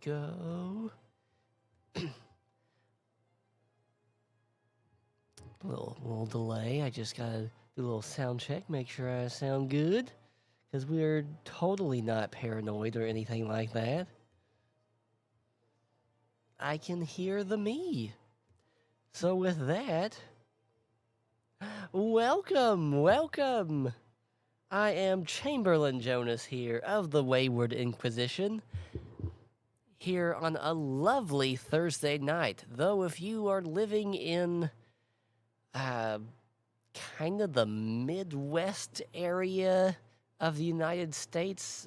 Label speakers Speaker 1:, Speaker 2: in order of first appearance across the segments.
Speaker 1: go. little delay. I just gotta do a little sound check, make sure I sound good. Because we're totally not paranoid or anything like that. I can hear the me. So with that, welcome. I am Chamberlain Jonas here of the Wayward Inquisition, here on a lovely Thursday night. Though if you are living in kind of the Midwest area of the United States,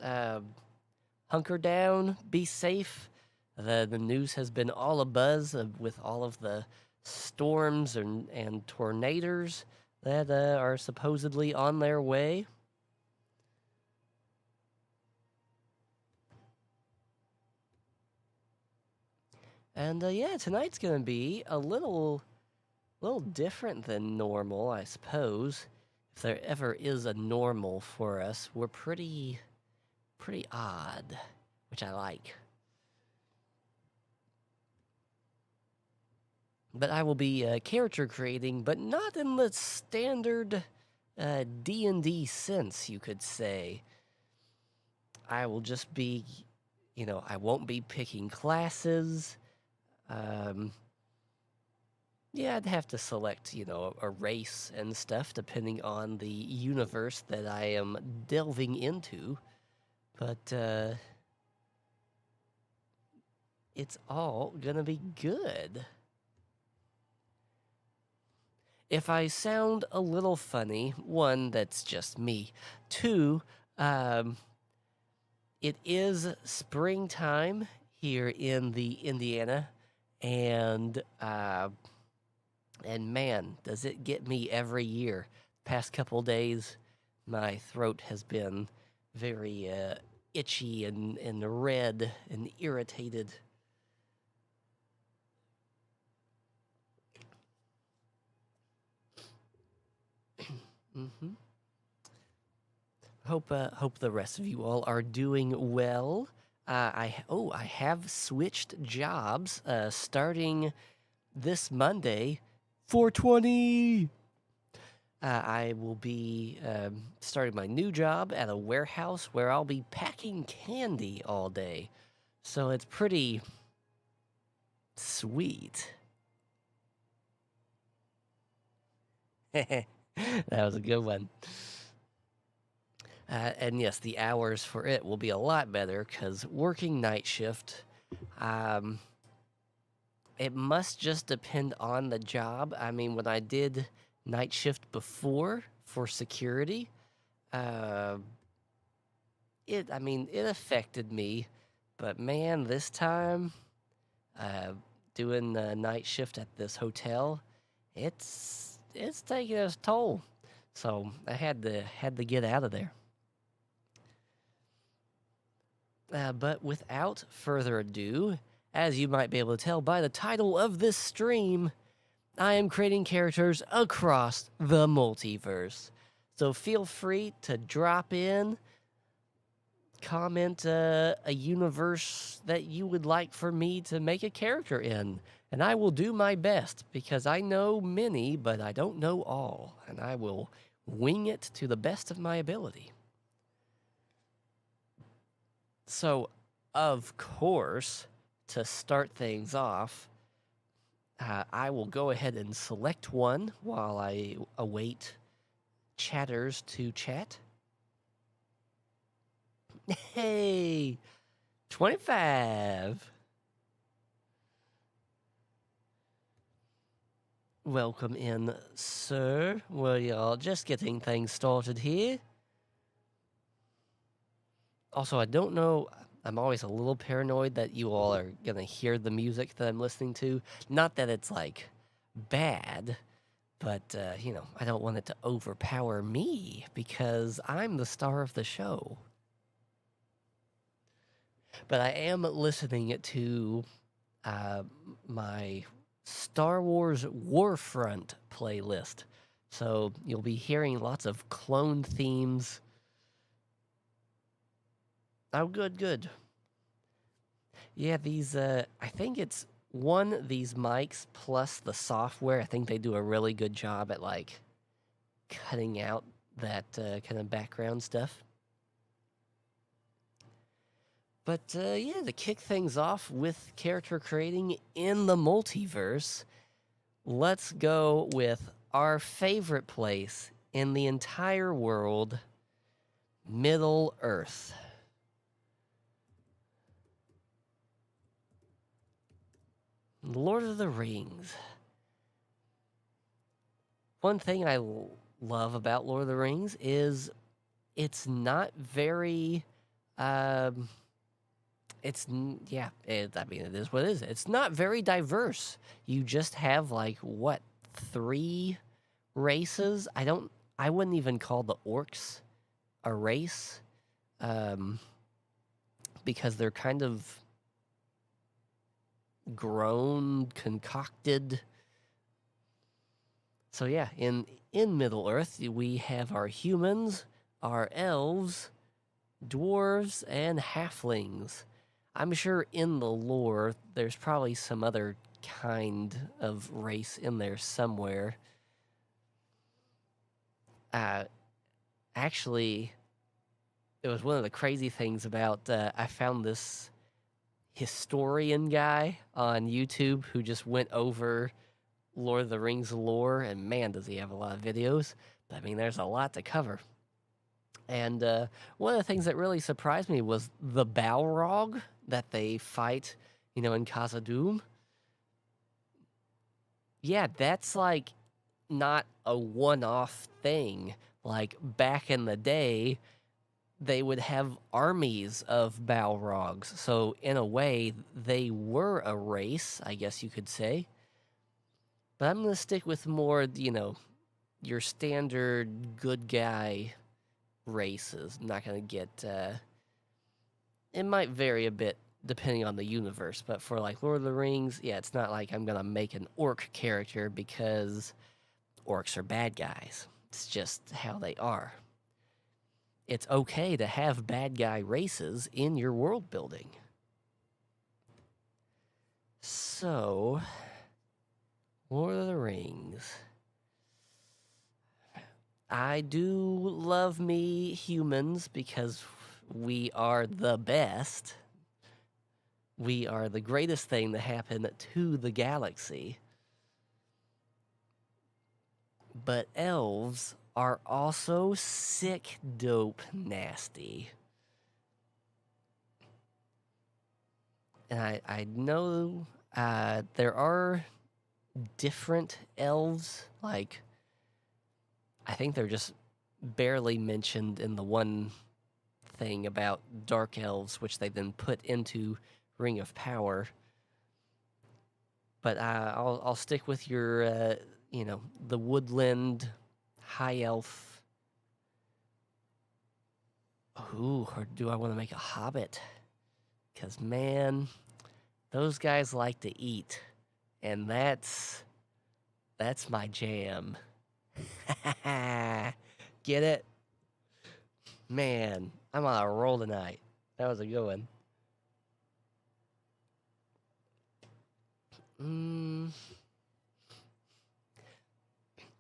Speaker 1: hunker down, be safe. The news has been all abuzz with all of the storms and tornadoes that are supposedly on their way. And yeah, tonight's gonna be a little different than normal, I suppose. If there ever is a normal for us, we're pretty odd, which I like. But I will be character creating, but not in the standard D&D sense, you could say. I will just be, I won't be picking classes. Yeah, I'd have to select, a race and stuff depending on the universe that I am delving into. But it's all gonna be good. If I sound a little funny, one, that's just me. Two, it is springtime here in the Indiana, and man, does it get me every year. Past couple days, my throat has been very itchy and red and irritated. Hope the rest of you all are doing well. I have switched jobs starting this Monday. 420. I will be starting my new job at a warehouse where I'll be packing candy all day. So it's pretty sweet. That was a good one. And yes, the hours for it will be a lot better because working night shift, it must just depend on the job. I mean, when I did night shift before for security, it affected me. But man, this time, doing the night shift at this hotel, it's taking its toll. So I had to get out of there. But without further ado, as you might be able to tell by the title of this stream, I am creating characters across the multiverse. So feel free to drop in, comment a universe that you would like for me to make a character in. And I will do my best, because I know many, but I don't know all. And I will wing it to the best of my ability. So, of course, to start things off, I will go ahead and select one while I await chatters to chat. Hey, 25. Welcome in, sir. We are just getting things started here. Also, I don't know, I'm always a little paranoid that you all are going to hear the music that I'm listening to. Not that it's, like, bad, but, I don't want it to overpower me, because I'm the star of the show. But I am listening to my Star Wars Warfront playlist. So you'll be hearing lots of clone themes. Oh, good. Yeah, these, I think it's these mics plus the software. I think they do a really good job at like cutting out that kind of background stuff. But yeah, to kick things off with character creating in the multiverse, let's go with our favorite place in the entire world, Middle Earth. Lord of the Rings. One thing I love about Lord of the Rings is it's not very yeah, I mean, it is what it is. It's not very diverse. You just have like what, 3 races? I wouldn't even call the orcs a race, um, because they're kind of grown, concocted. So yeah, in Middle Earth, we have our humans, our elves, dwarves, and halflings. I'm sure in the lore, there's probably some other kind of race in there somewhere. Actually, it was one of the crazy things about I found this historian guy on YouTube who just went over Lord of the Rings lore, and man, does he have a lot of videos. But I mean, there's a lot to cover. And one of the things that really surprised me was the Balrog that they fight, in Khazad-dûm. Yeah, that's like not a one-off thing. Like back in the day, they would have armies of Balrogs. So in a way, they were a race, I guess you could say. But I'm gonna stick with more, your standard good guy races. I'm not gonna get. It might vary a bit depending on the universe, but for like Lord of the Rings, yeah, it's not like I'm gonna make an orc character because orcs are bad guys. It's just how they are. It's okay to have bad guy races in your world building. So, Lord of the Rings. I do love me humans because we are the best. We are the greatest thing to happen to the galaxy. But elves are also sick, dope, nasty. And I know there are different elves. Like, I think they're just barely mentioned in the one thing about dark elves, which they then put into Ring of Power. But I'll stick with your, the woodland high elf. Ooh, or do I want to make a hobbit? Because, man, those guys like to eat. And that's my jam. Get it? Man, I'm on a roll tonight. That was a good one.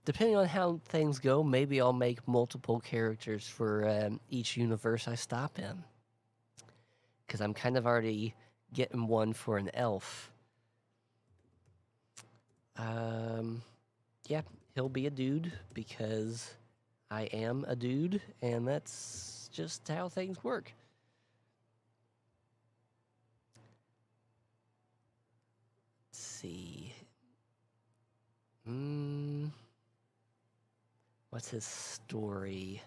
Speaker 1: Depending on how things go, maybe I'll make multiple characters for each universe I stop in. Because I'm kind of already getting one for an elf. Yeah, he'll be a dude because I am a dude, and that's just how things work. Let's see. What's his story?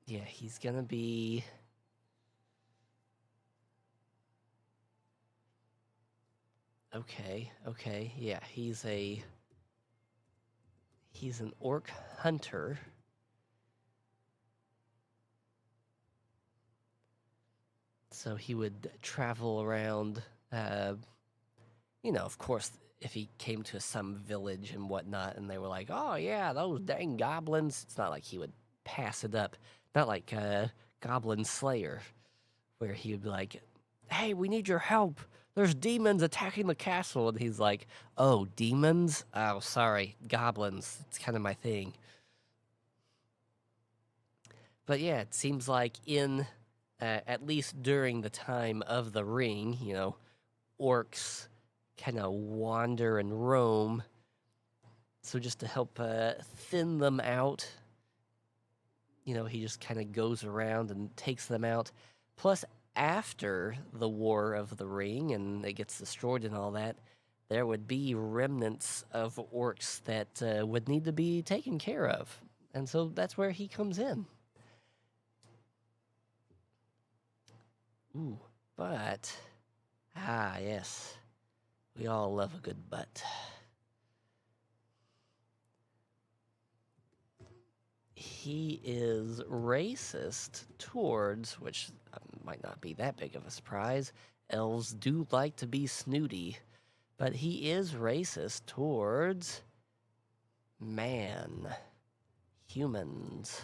Speaker 1: Yeah, he's gonna be. Okay, yeah, he's an orc hunter. So he would travel around, of course, if he came to some village and whatnot, and they were like, oh yeah, those dang goblins, it's not like he would pass it up. Not like Goblin Slayer, where he would be like, "Hey, we need your help. There's demons attacking the castle." And he's like, "Oh, demons? Oh, sorry, goblins. It's kind of my thing." But yeah, it seems like at least during the time of the ring, orcs kind of wander and roam. So just to help thin them out, he just kind of goes around and takes them out. Plus, after the War of the Ring and it gets destroyed and all that, there would be remnants of orcs that would need to be taken care of. And so that's where he comes in. Ooh, but, yes, we all love a good butt. He is racist towards, which might not be that big of a surprise, elves do like to be snooty, but he is racist towards humans.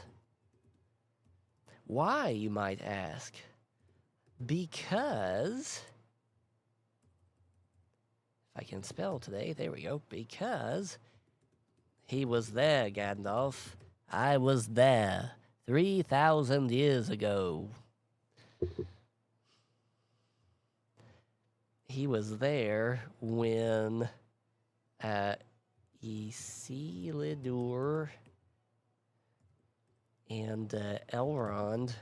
Speaker 1: Why, you might ask? Because, if I can spell today, there we go, because he was there, Gandalf. I was there 3,000 years ago. He was there when Isildur and Elrond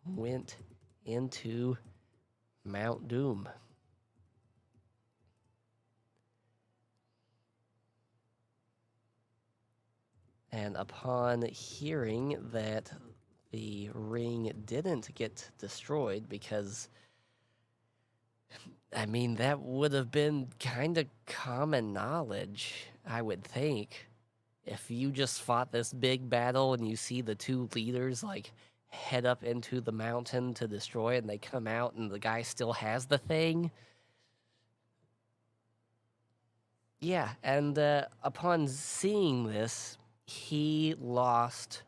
Speaker 1: went into Mount Doom. And upon hearing that the ring didn't get destroyed, because, that would have been kind of common knowledge, I would think. If you just fought this big battle and you see the two leaders, head up into the mountain to destroy it, and they come out and the guy still has the thing. Yeah, and upon seeing this, he lost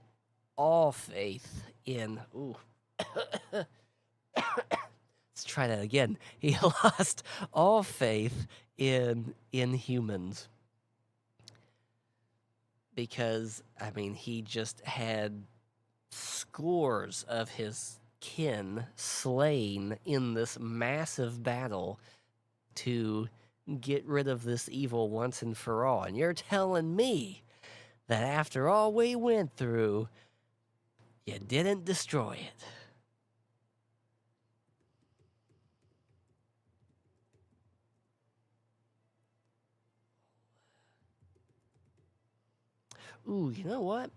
Speaker 1: all faith in. Ooh. Let's try that again. He lost all faith in humans. Because, he just had scores of his kin slain in this massive battle to get rid of this evil once and for all. And you're telling me that after all we went through, you didn't destroy it. Ooh, you know what?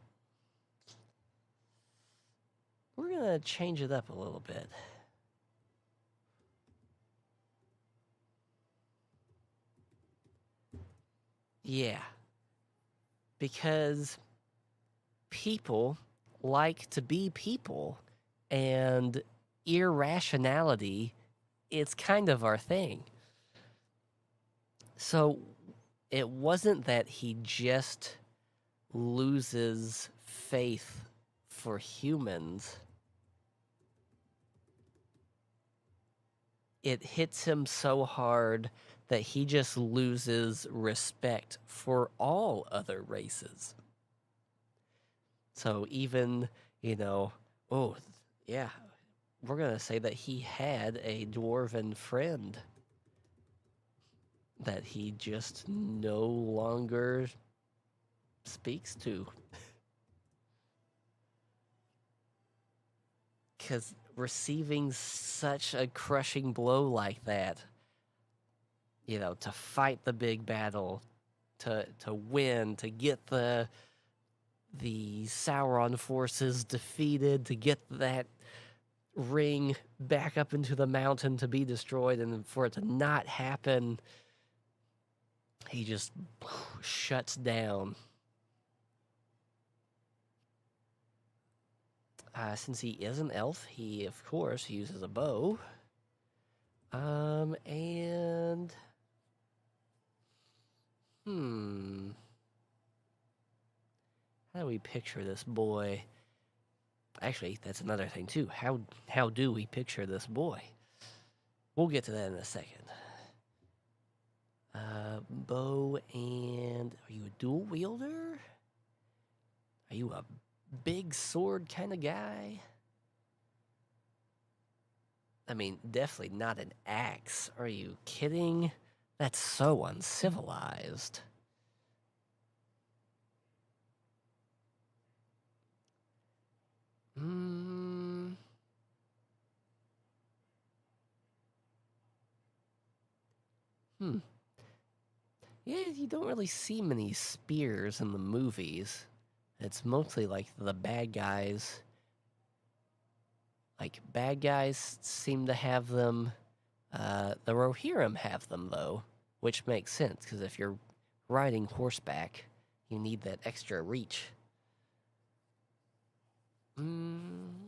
Speaker 1: We're going to change it up a little bit. Yeah. Because people like to be people, and irrationality, it's kind of our thing. So it wasn't that he just loses faith for humans. It hits him so hard that he just loses respect for all other races. So even, oh, yeah, we're going to say that he had a dwarven friend that he just no longer speaks to. Because receiving such a crushing blow like that, to fight the big battle, to win, to get the Sauron forces defeated, to get that ring back up into the mountain to be destroyed, and for it to not happen, he just shuts down. Since he is an elf, he, of course, uses a bow. And... How do we picture this boy? actually, that's another thing too. How do we picture this boy? We'll get to that in a second. Bow and are you a dual wielder? Are you a big sword kind of guy? I mean, definitely not an axe. Are you kidding? That's so uncivilized. Hmm. Hmm. Yeah, you don't really see many spears in the movies. It's mostly like the bad guys. Like, bad guys seem to have them. The Rohirrim have them, though, which makes sense, because if you're riding horseback, you need that extra reach. Hmm.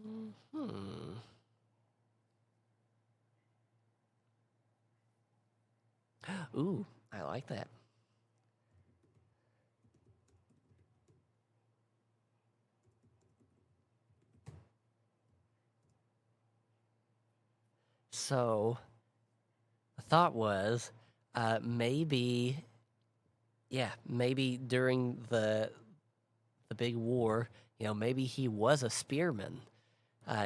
Speaker 1: Ooh, I like that. So, the thought was, maybe, yeah, maybe during the big war, maybe he was a spearman.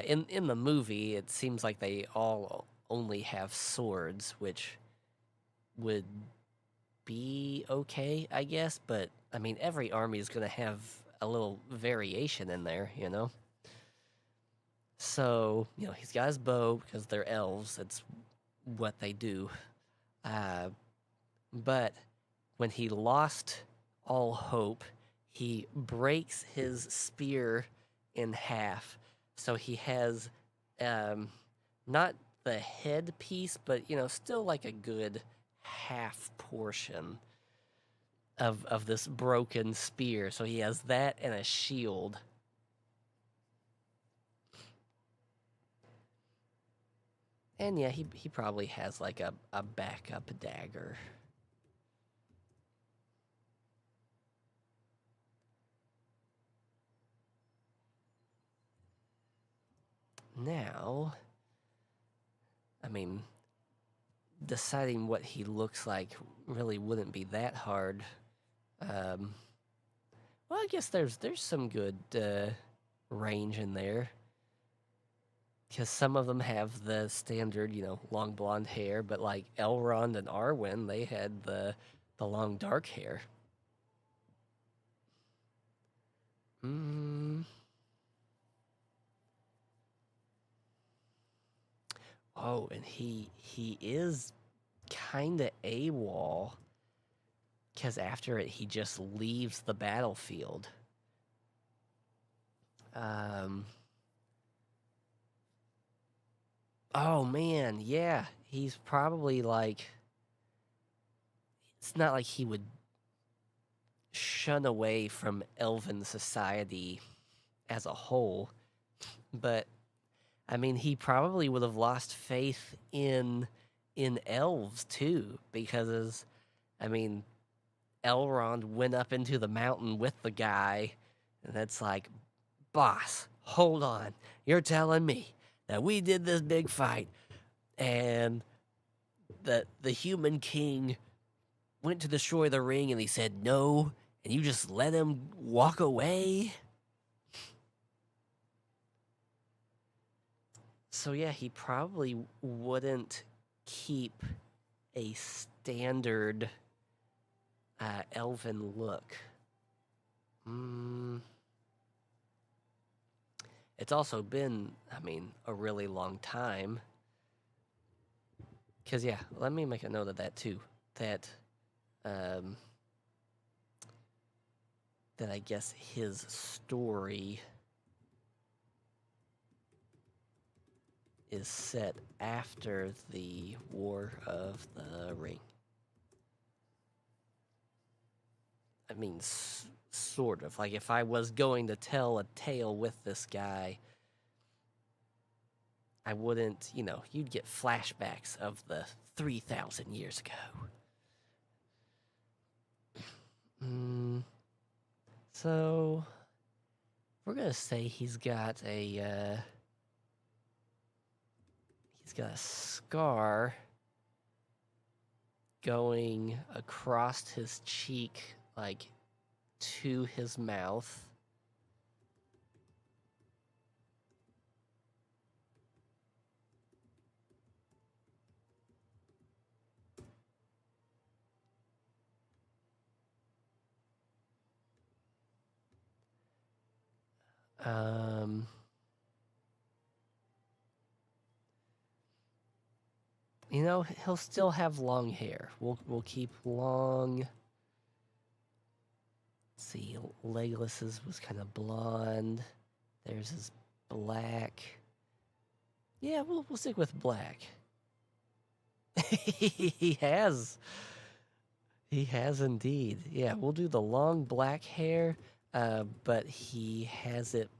Speaker 1: In the movie, it seems like they all only have swords, which would be okay, I guess. But I mean, every army is gonna have a little variation in there, So he's got his bow because they're elves. That's what they do. Uh, but when he lost all hope, he breaks his spear in half. So he has not the head piece, but still like a good half portion of this broken spear. So he has that and a shield. And yeah, he probably has like a backup dagger. Now, I mean, deciding what he looks like really wouldn't be that hard. Um, well, I guess there's some good range in there because some of them have the standard, long blonde hair, but like Elrond and Arwen, they had the long dark hair. Mm. Oh, and he is kind of AWOL because after it he just leaves the battlefield. Um. Oh man, yeah, he's probably like. It's not like he would shun away from elven society as a whole, but I mean, he probably would have lost faith in elves too, because I mean, Elrond went up into the mountain with the guy, and that's like, boss, hold on, you're telling me that we did this big fight, and that the human king went to destroy the ring, and he said no, and you just let him walk away? So yeah, he probably wouldn't keep a standard elven look. Mm. It's also been, I mean, a really long time. Because yeah, let me make a note of that too. Um, that I guess his story is set after the War of the Ring. I mean, sort of. Like, if I was going to tell a tale with this guy, I wouldn't, you'd get flashbacks of the 3,000 years ago. So, We're gonna say he's got a scar going across his cheek, like to his mouth. You know, he'll still have long hair. We'll keep long. Let's see, Legolas's was kind of blonde. There's his black. Yeah, we'll stick with black. He has. He has indeed. Yeah, we'll do the long black hair, but he has it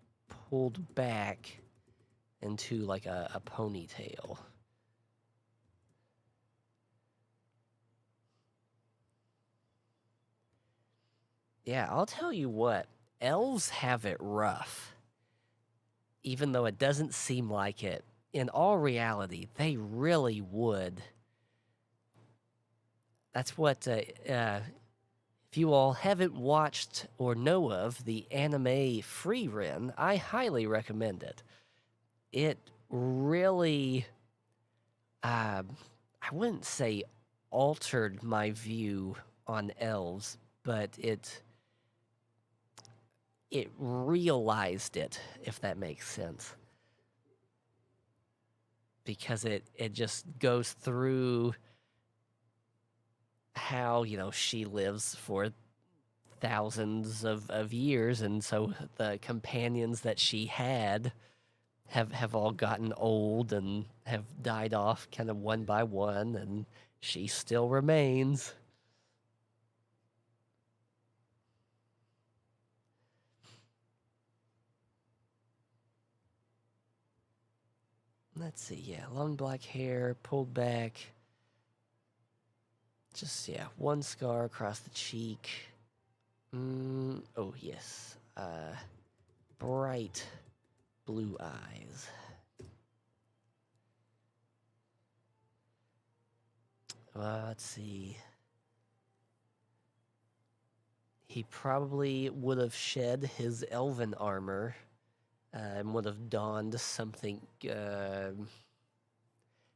Speaker 1: pulled back into like a ponytail. Yeah, I'll tell you what, elves have it rough. Even though it doesn't seem like it, in all reality, they really would. That's what, if you all haven't watched or know of the anime Frieren, I highly recommend it. It really, I wouldn't say altered my view on elves, but it realized it, if that makes sense. Because it just goes through how, you know, she lives for thousands of years, and so the companions that she had have all gotten old and have died off kind of one by one, and she still remains. Let's see, yeah, long black hair, pulled back. Just, yeah, one scar across the cheek. Oh, yes. Bright blue eyes. Let's see. He probably would have shed his elven armor and would have donned something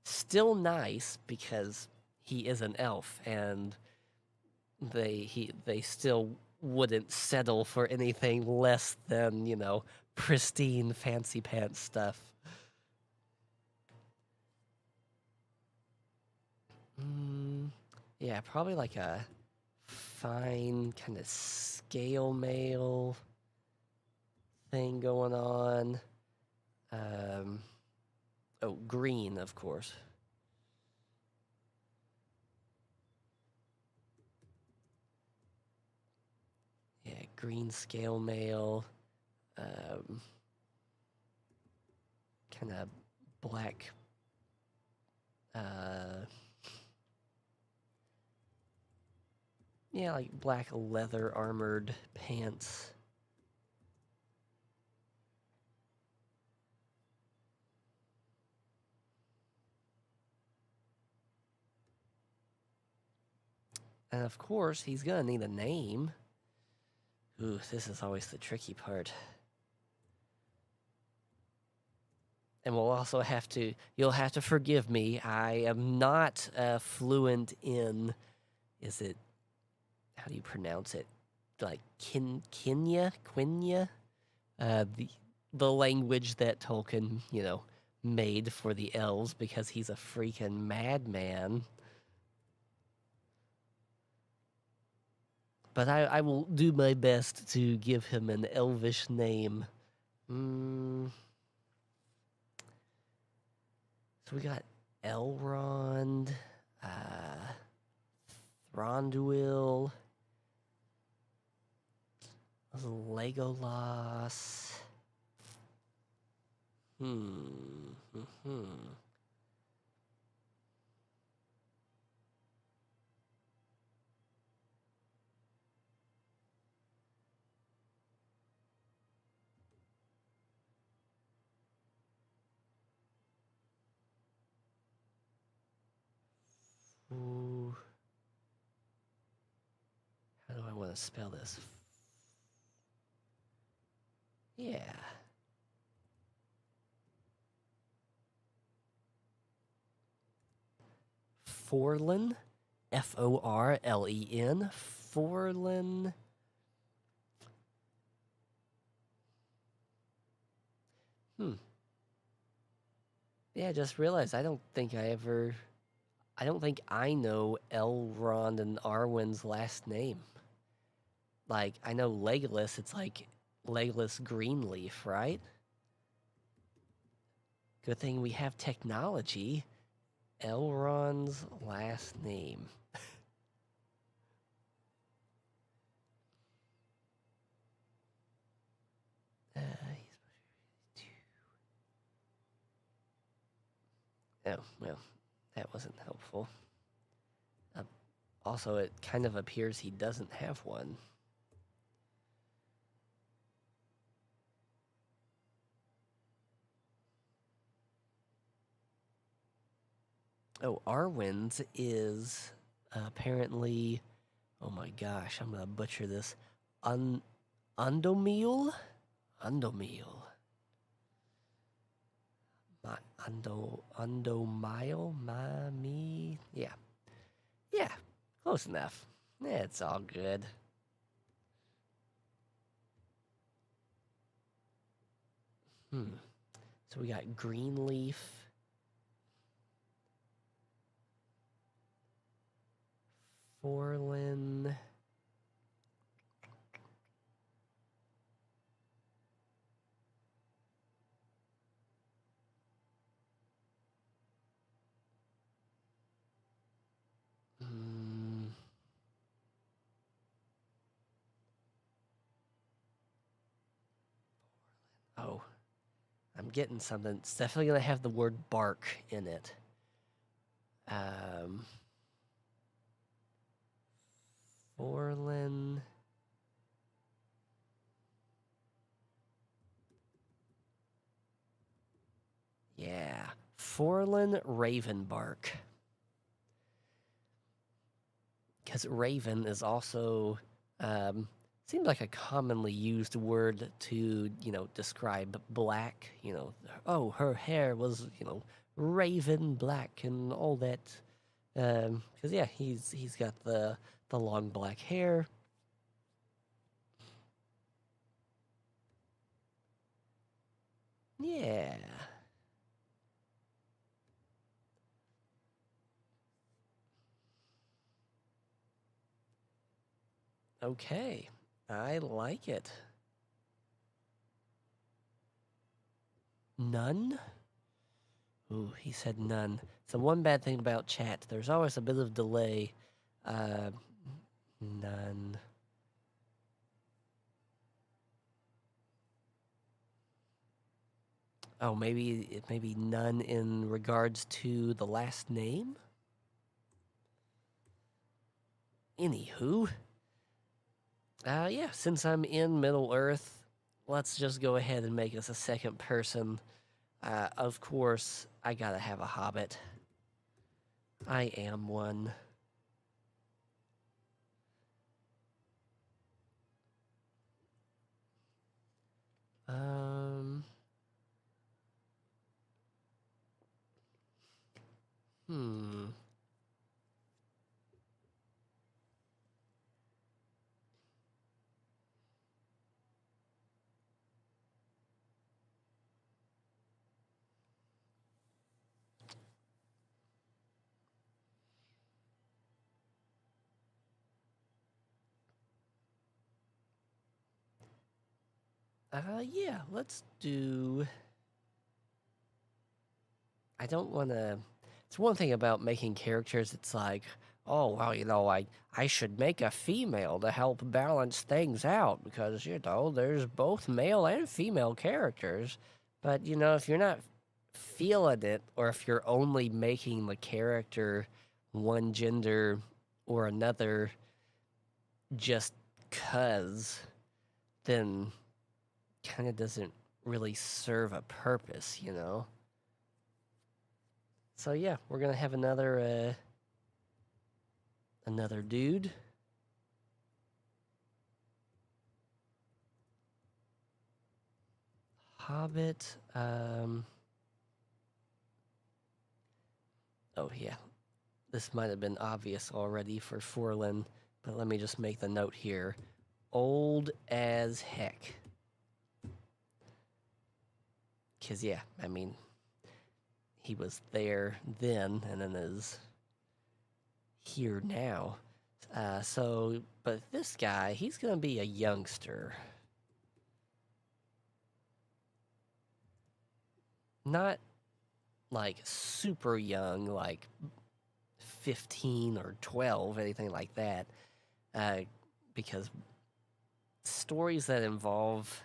Speaker 1: still nice, because he is an elf, and they still wouldn't settle for anything less than, you know, pristine fancy pants stuff. Yeah, probably like a fine kind of scale mail thing going on. Oh, green, of course. Yeah, green scale mail. Kind of black. Yeah, like black leather armored pants. And of course, he's gonna need a name. Ooh, this is always the tricky part. And we'll also have to, you'll have to forgive me, I am not fluent in, is it, how do you pronounce it? Like Quenya? The language that Tolkien, you know, made for the elves, because he's a freaking madman. But I will do my best to give him an elvish name. So we got Elrond, Thranduil, Legolas. want to spell this. Yeah. Forlen. Forlen. Forlen. Yeah, I just realized I don't think I know Elrond and Arwen's last name. Like, I know Legolas, it's like Legolas Greenleaf, right? Good thing we have technology. Elrond's last name. Oh, well, that wasn't helpful. Also, it kind of appears he doesn't have one. Oh, Arwen's is apparently... Oh my gosh, I'm gonna butcher this. Undomil? Undomil. Undomile? Me? Yeah. Yeah, close enough. Yeah, it's all good. So we got Greenleaf. Forlin. Oh, I'm getting something. It's definitely gonna have the word bark in it. Forlin. Yeah, Forlin Ravenbark. Because raven is also seems like a commonly used word to describe black. Oh, her hair was raven black and all that. Because yeah, he's got the long black hair. Yeah. Okay, I like it. None? Ooh, he said none. So one bad thing about chat, there's always a bit of delay. None. Oh, maybe none in regards to the last name? Anywho. Yeah, since I'm in Middle Earth, let's just go ahead and make us a second person. Of course, I gotta have a hobbit. I am one. Hmm. Yeah, let's do... I don't want to... It's one thing about making characters, it's like, oh, well, I should make a female to help balance things out because, there's both male and female characters. But, if you're not feeling it, or if you're only making the character one gender or another just 'cause, then kind of doesn't really serve a purpose, So yeah, we're gonna have another dude. Hobbit. Oh, yeah. This might have been obvious already for Forlin, but let me just make the note here. Old as heck. Because, yeah, I mean, he was there then and then is here now. But this guy, he's going to be a youngster. Not like super young, like 15 or 12, anything like that. Because stories that involve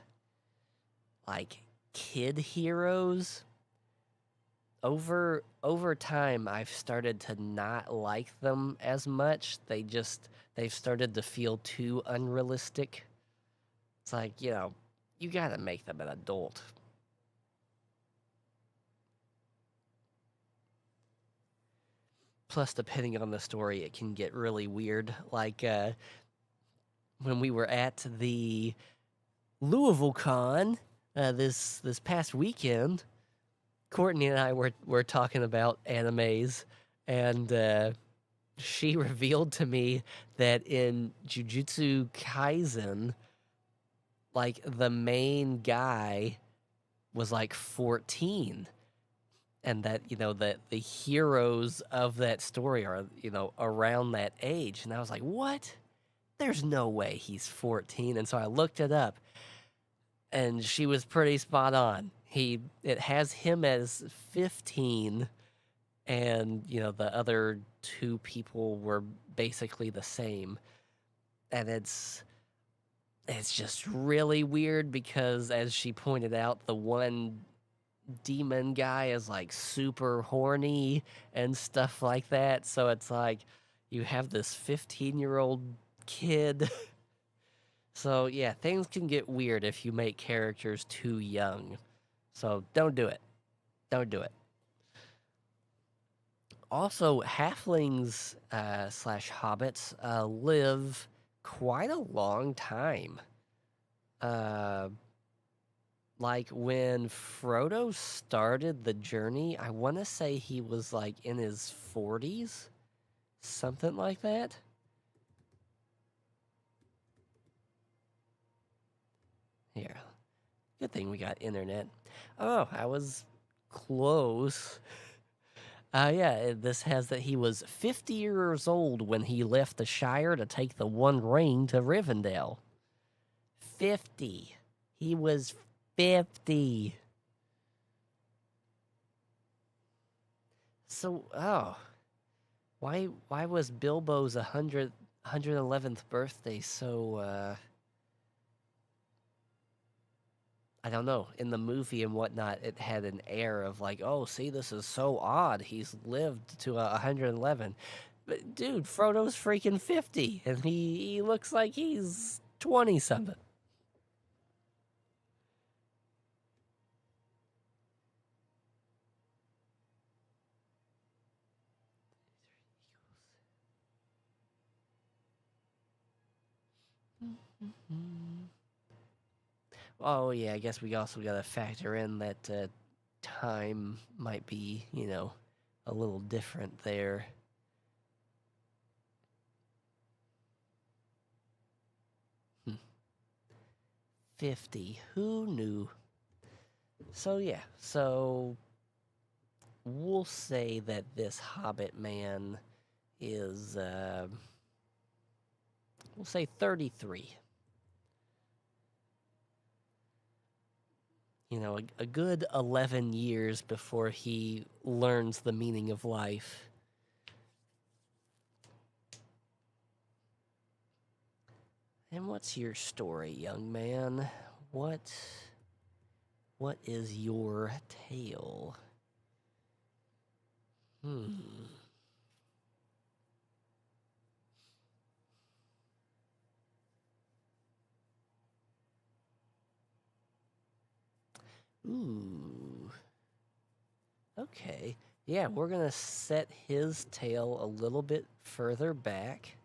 Speaker 1: like kid heroes, over time I've started to not like them as much. They've started to feel too unrealistic. It's like, you gotta make them an adult. Plus, depending on the story, it can get really weird. Like when we were at the Louisville Con this past weekend, Courtney and I were talking about animes, and she revealed to me that in Jujutsu Kaisen, like the main guy was like 14, and that that the heroes of that story are around that age, and I was like, what? There's no way he's 14, and so I looked it up, and she was pretty spot on. It has him as 15, and the other two people were basically the same, and it's just really weird because, as she pointed out, the one demon guy is like super horny and stuff like that, so it's like you have this 15-year-old kid. So yeah, things can get weird if you make characters too young. So don't do it. Don't do it. Also, halflings slash hobbits live quite a long time. Like when Frodo started the journey, I want to say he was like in his 40s, something like that. Here, good thing we got internet. Oh, I was close. Yeah, this has that he was 50 years old when he left the Shire to take the One Ring to Rivendell. 50. He was 50. So, why was Bilbo's 111th birthday so I don't know, in the movie and whatnot, it had an air of like, oh, see, this is so odd. He's lived to 111. But dude, Frodo's freaking 50, and he looks like he's 20 something. Oh yeah, I guess we also got to factor in that time might be, a little different there. Hmm. 50. Who knew? So yeah, so we'll say that this Hobbit man is, we'll say 33. A good 11 years before he learns the meaning of life. And what's your story, young man? What is your tale? Ooh. Okay. Yeah, we're going to set his tail a little bit further back.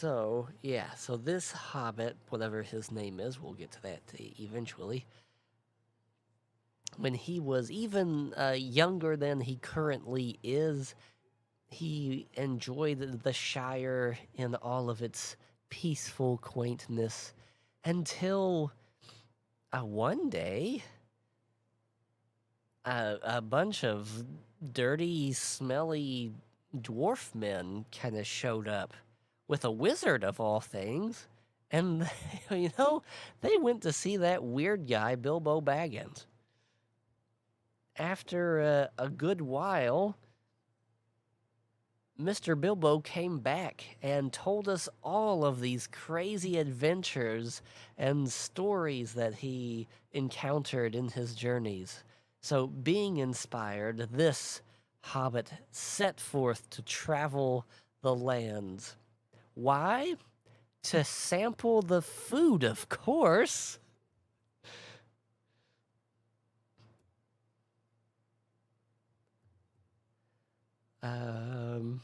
Speaker 1: So, yeah, so this hobbit, whatever his name is, we'll get to that eventually. When he was even younger than he currently is, he enjoyed the Shire in all of its peaceful quaintness until one day a bunch of dirty, smelly dwarf men kind of showed up with a wizard of all things. And, they went to see that weird guy, Bilbo Baggins. After a good while, Mr. Bilbo came back and told us all of these crazy adventures and stories that he encountered in his journeys. So, being inspired, this hobbit set forth to travel the lands. Why? To sample the food, of course. Um,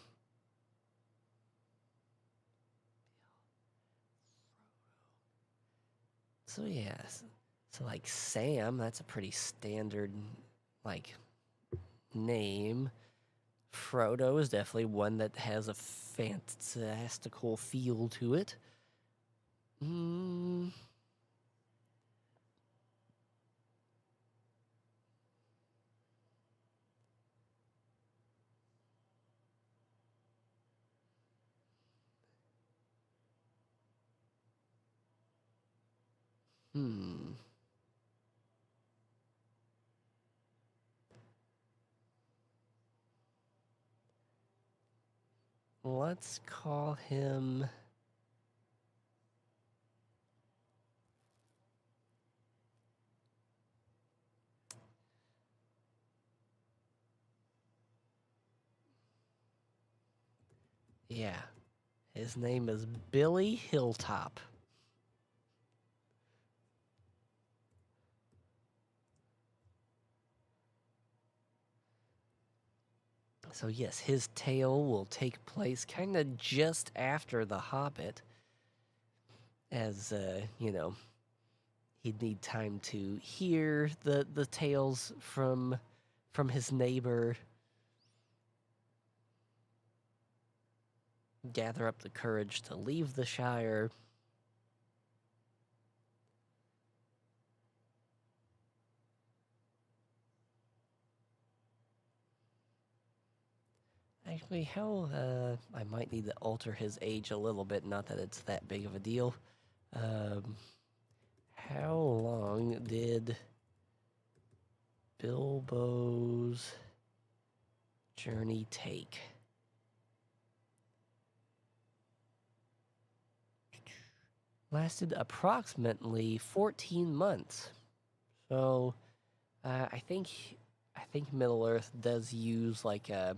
Speaker 1: so yes. So like Sam, that's a pretty standard like name. Frodo is definitely one that has a fantastical feel to it. Mm, hmm. Let's call him. Yeah, his name is Billy Hilltop. So, yes, his tale will take place kind of just after The Hobbit, as, he'd need time to hear the tales from his neighbor, gather up the courage to leave the Shire. Actually, I might need to alter his age a little bit, not that it's that big of a deal. Um, how long did Bilbo's journey take? Lasted approximately 14 months. So, I think Middle Earth does use like a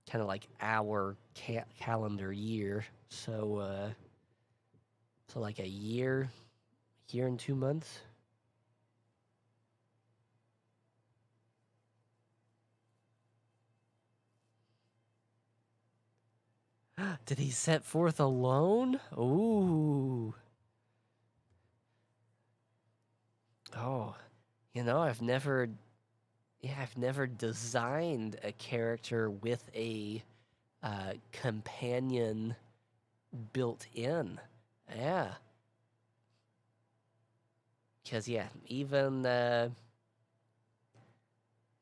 Speaker 1: kind of like our calendar year. So like a year and 2 months. Did he set forth alone? Ooh. Oh, I've never designed a character with a companion built in. Yeah, because even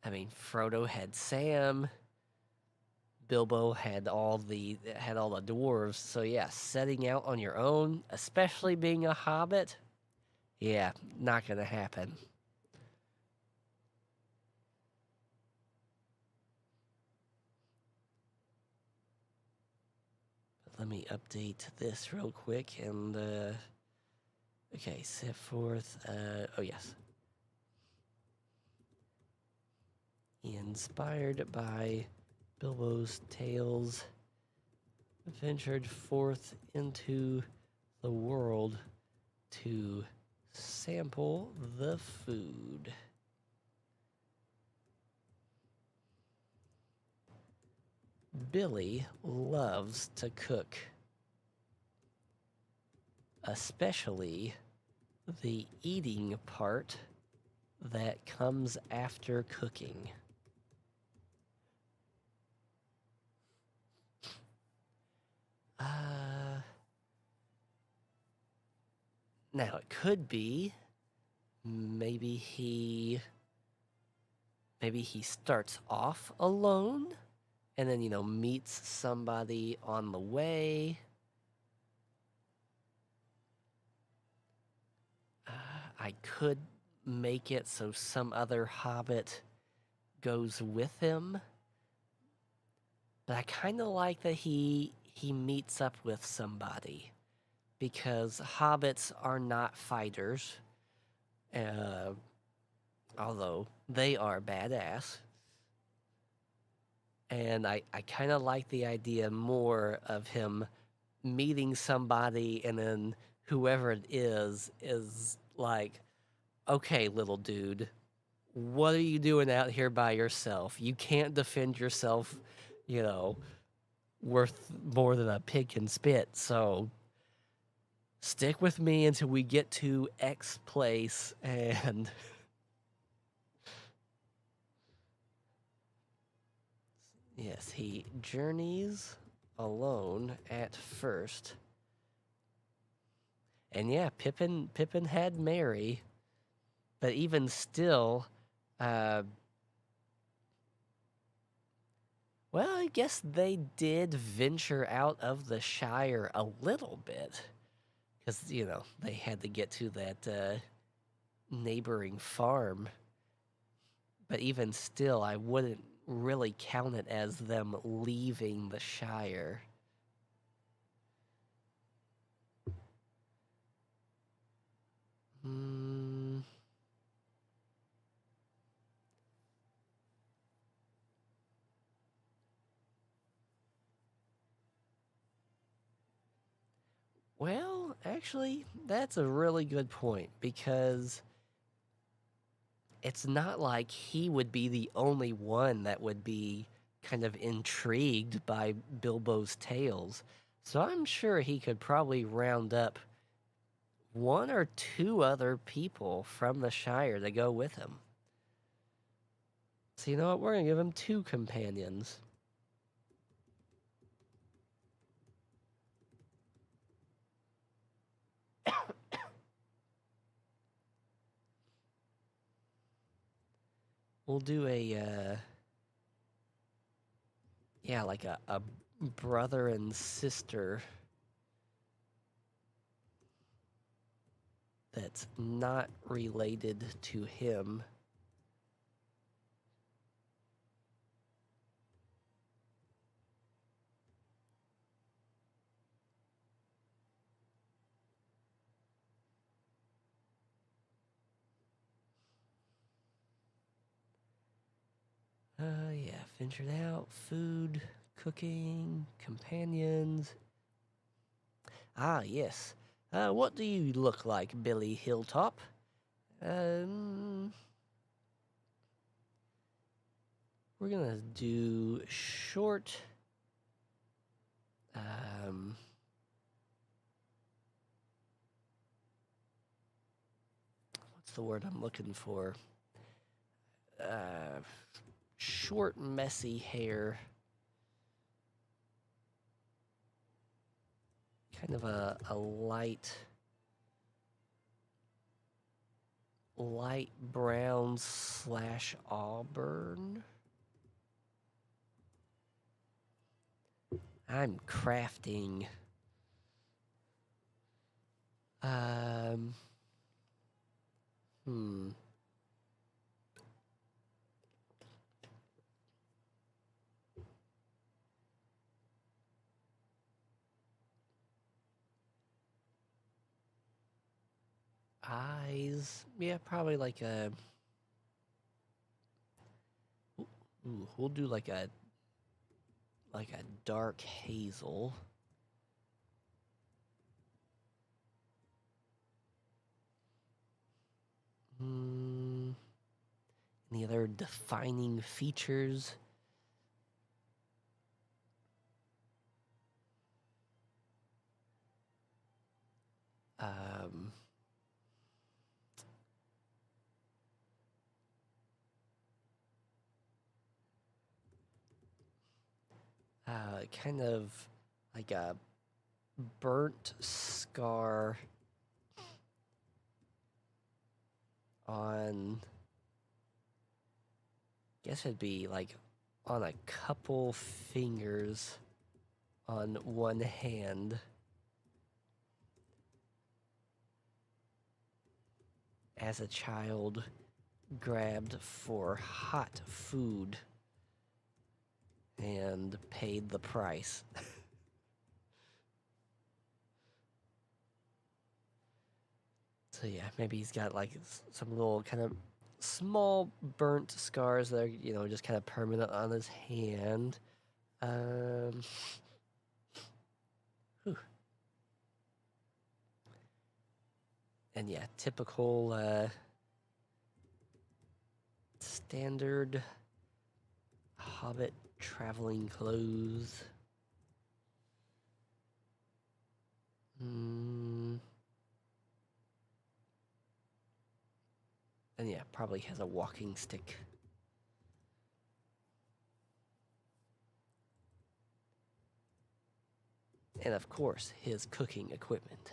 Speaker 1: Frodo had Sam, Bilbo had all the dwarves. So yeah, setting out on your own, especially being a hobbit, yeah, not gonna happen. Let me update this real quick and okay, set forth. Oh yes, inspired by Bilbo's tales, ventured forth into the world to sample the food. Billy loves to cook. especially the eating part that comes after cooking. Now it could be maybe he starts off alone and then meets somebody on the way. I could make it so some other hobbit goes with him, but I kind of like that he meets up with somebody because hobbits are not fighters, uh, although they are badass. And I kind of like the idea more of him meeting somebody and then whoever it is like, okay, little dude, what are you doing out here by yourself? You can't defend yourself, you know, worth more than a pig can spit. So stick with me until we get to X place and yes, he journeys alone at first. And yeah, Pippin had Mary, but even still, uh, well, I guess they did venture out of the Shire a little bit. Because, they had to get to that neighboring farm. But even still, I wouldn't really count it as them leaving the Shire. Hmm. Well, actually, that's a really good point because it's not like he would be the only one that would be kind of intrigued by Bilbo's tales. So I'm sure he could probably round up one or two other people from the Shire to go with him. So you know what? We're going to give him two companions. We'll do like a brother and sister that's not related to him. Yeah, ventured out, food, cooking, companions. Ah, yes. What do you look like, Billy Hilltop? Um, we're gonna do short. Um, what's the word I'm looking for? Short, messy hair. Kind of a light brown slash auburn. I'm crafting. Um, hmm. Eyes. Yeah, probably like a. Ooh, we'll do like a dark hazel. Hmm. Any other defining features? um, kind of like a burnt scar on, I guess it'd be like on a couple fingers on one hand. As a child, grabbed for hot food and paid the price. So yeah, maybe he's got like some little kind of small burnt scars that are, just kind of permanent on his hand. Whew. And yeah, typical standard hobbit traveling clothes. And yeah, probably has a walking stick. And of course, his cooking equipment.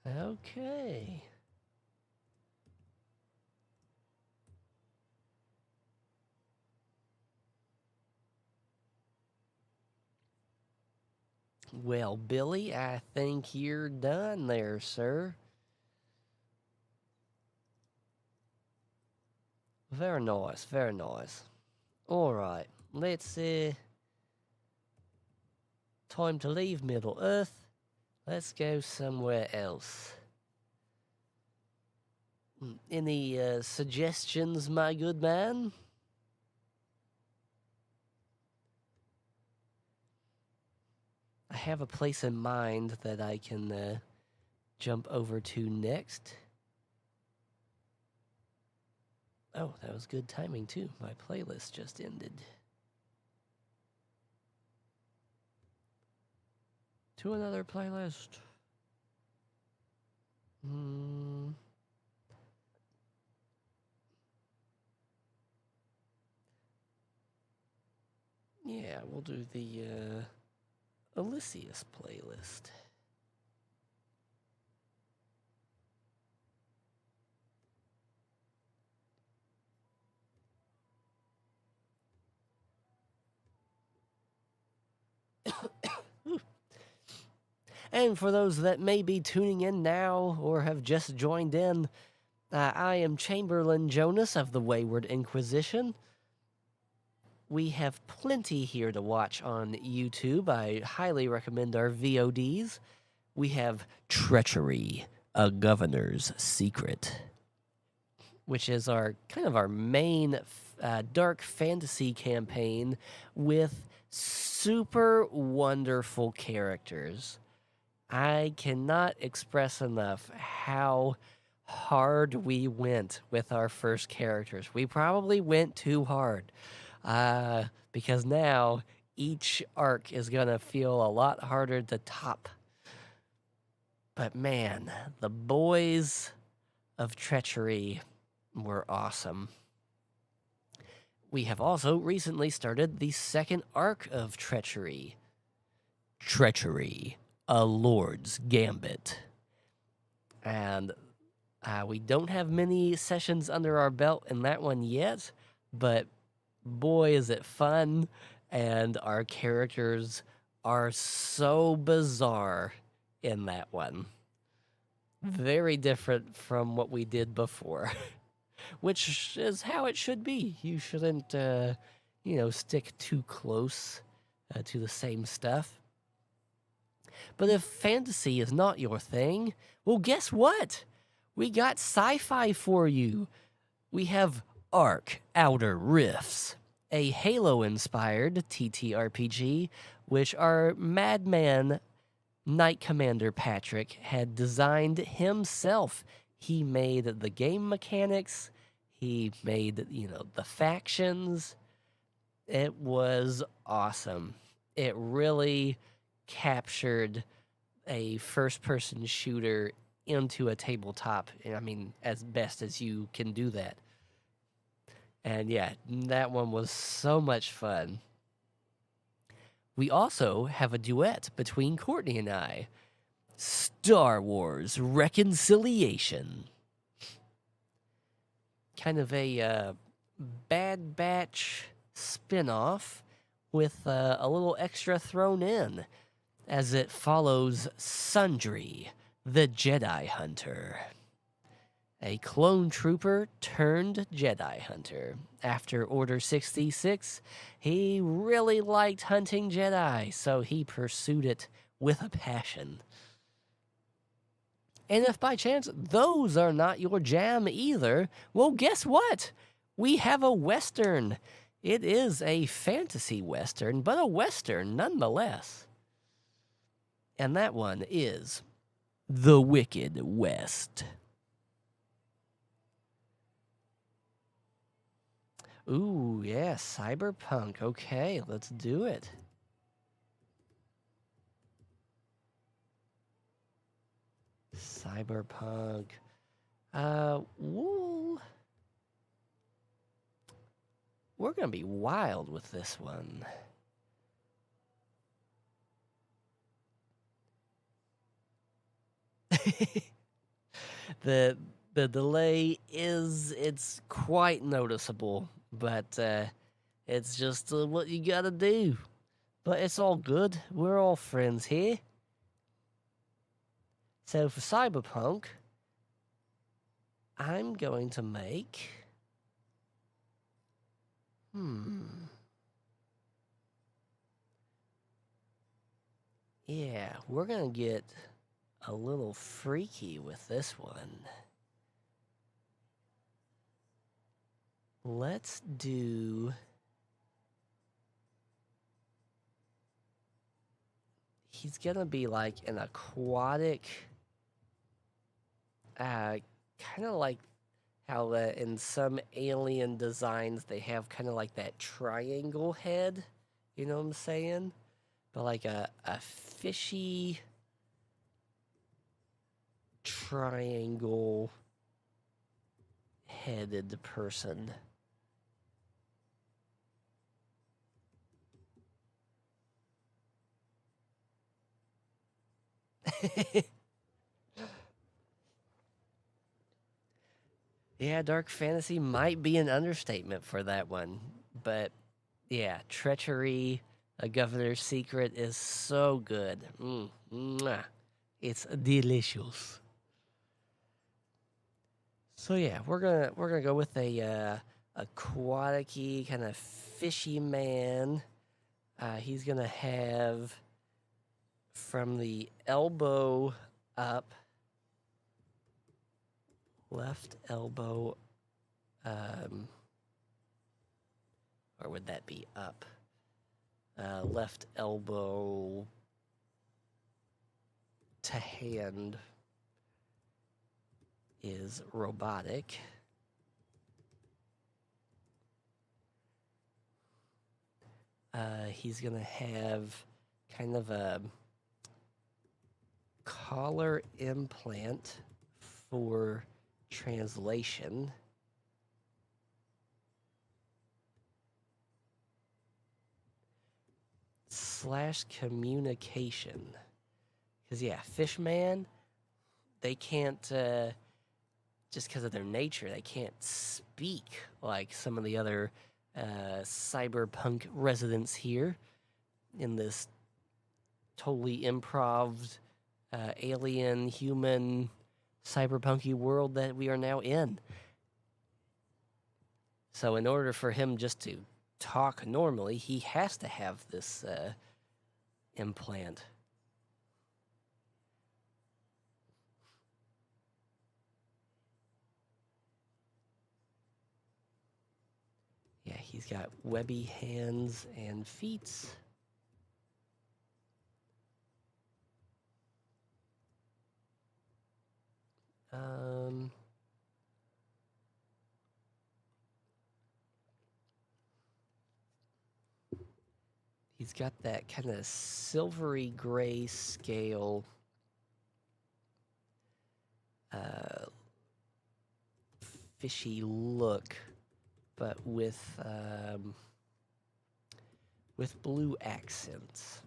Speaker 1: Okay. Well, Billy, I think you're done there, sir. Very nice, very nice. Alright, let's, time to leave Middle Earth. Let's go somewhere else. Any, suggestions, my good man? I have a place in mind that I can, jump over to next. Oh, that was good timing, too. My playlist just ended. To another playlist. Yeah, we'll do the, Elysius playlist. And for those that may be tuning in now or have just joined in, I am Chamberlain Jonas of the Wayward Inquisition. We have plenty here to watch on YouTube. I highly recommend our VODs. We have Treachery, a Governor's Secret, which is our kind of our main dark fantasy campaign with super wonderful characters. I cannot express enough how hard we went with our first characters. We probably went too hard because now each arc is going to feel a lot harder to top. But man, the boys of Treachery were awesome. We have also recently started the second arc of Treachery. Treachery, a Lord's Gambit. And we don't have many sessions under our belt in that one yet, but boy, is it fun. And our characters are so bizarre in that one. Very different from what we did before, which is how it should be. You shouldn't, stick too close to the same stuff. But if fantasy is not your thing, well, guess what? We got sci-fi for you. We have Arc Outer Rifts, a Halo-inspired TTRPG, which our madman Knight Commander Patrick had designed himself He made the game mechanics. He made, the factions. It was awesome. It really captured a first person shooter into a tabletop. I mean, as best as you can do that. And yeah, that one was so much fun. We also have a duet between Courtney and I. Star Wars Reconciliation. Kind of a Bad Batch spin-off with a little extra thrown in as it follows Sundry, the Jedi Hunter. A clone trooper turned Jedi Hunter. After Order 66, he really liked hunting Jedi, so he pursued it with a passion. And if by chance those are not your jam either, well, guess what? We have a Western. It is a fantasy Western, but a Western nonetheless. And that one is The Wicked West. Ooh, yeah, cyberpunk. Okay, let's do it. Cyberpunk. We're gonna be wild with this one. the delay it's quite noticeable, but it's just what you gotta do. But it's all good. We're all friends here. So for Cyberpunk, I'm going to make... Yeah, we're going to get a little freaky with this one. Let's do... He's going to be like an aquatic... kind of like how in some alien designs they have kind of like that triangle head. You know what I'm saying? But like a fishy triangle headed person. Yeah, dark fantasy might be an understatement for that one. But yeah, treachery, a governor's secret is so good. It's delicious. So yeah, we're gonna go with a aquatic-y kind of fishy man. He's gonna have from the elbow up, left elbow, or would that be up? Left elbow to hand is robotic. He's gonna have kind of a collar implant for translation. / communication. Because, yeah, Fishman, they can't, just because of their nature, they can't speak like some of the other cyberpunk residents here in this totally improv, alien, human, cyberpunky world that we are now in. So in order for him just to talk normally, he has to have this implant. Yeah, he's got webby hands and feet. He's got that kind of silvery gray scale fishy look, but with blue accents.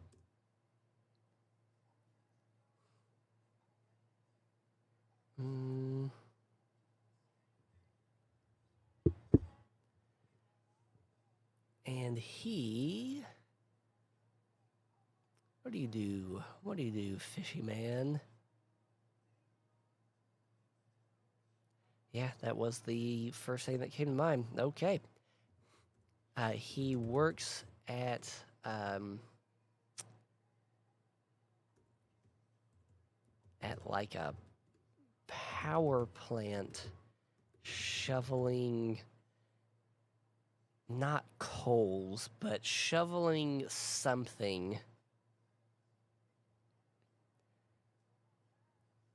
Speaker 1: And he... What do you do? What do you do, fishy man? Yeah, that was the first thing that came to mind. Okay. He works at like a power plant shoveling, not coals, but shoveling something.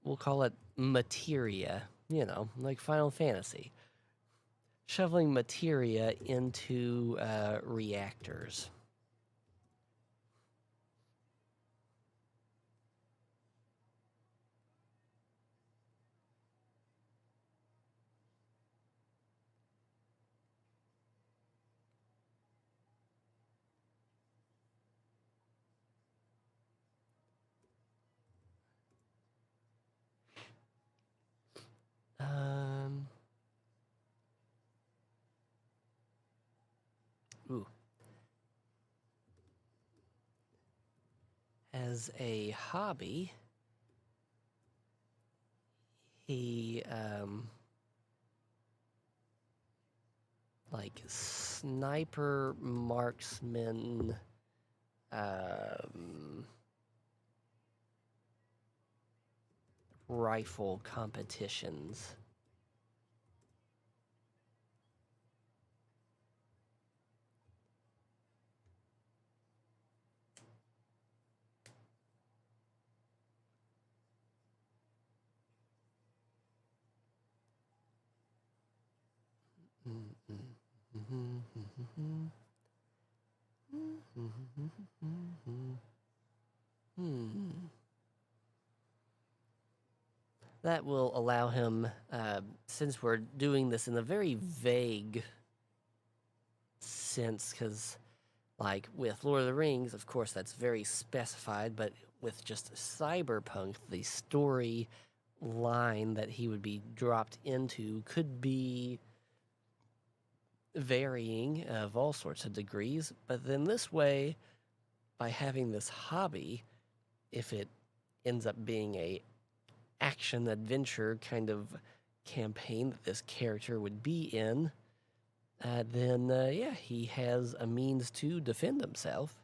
Speaker 1: We'll call it materia, you know, like Final Fantasy. Shoveling materia into reactors. Ooh. As a hobby, he like sniper marksman rifle competitions. That will allow him, since we're doing this in a very vague sense, because, like, with Lord of the Rings, of course, that's very specified, but with just Cyberpunk, the story line that he would be dropped into could be varying of all sorts of degrees. But then this way, by having this hobby, if it ends up being a action adventure kind of campaign that this character would be in, then yeah, he has a means to defend himself.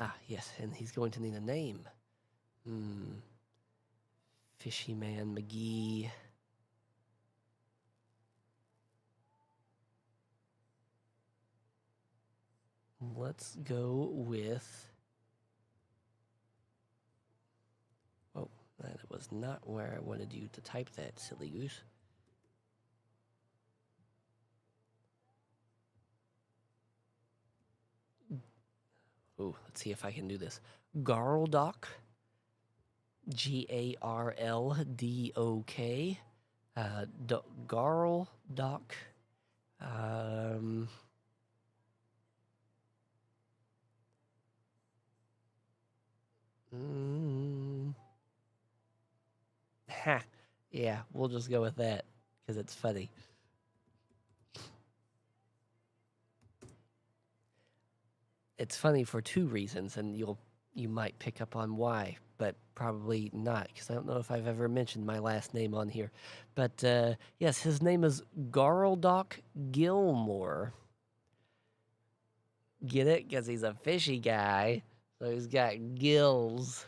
Speaker 1: Ah, yes, and he's going to need a name. Fishy Man McGee. Let's go with... Oh, that was not where I wanted you to type that, silly goose. Oh, let's see if I can do this. Garldok. Garldok. Garldok. Ha. Yeah, we'll just go with that because it's funny. It's funny for two reasons, and you might pick up on why, but probably not, because I don't know if I've ever mentioned my last name on here. But yes, his name is Garldok Gilmore. Get it? Because he's a fishy guy, so he's got gills.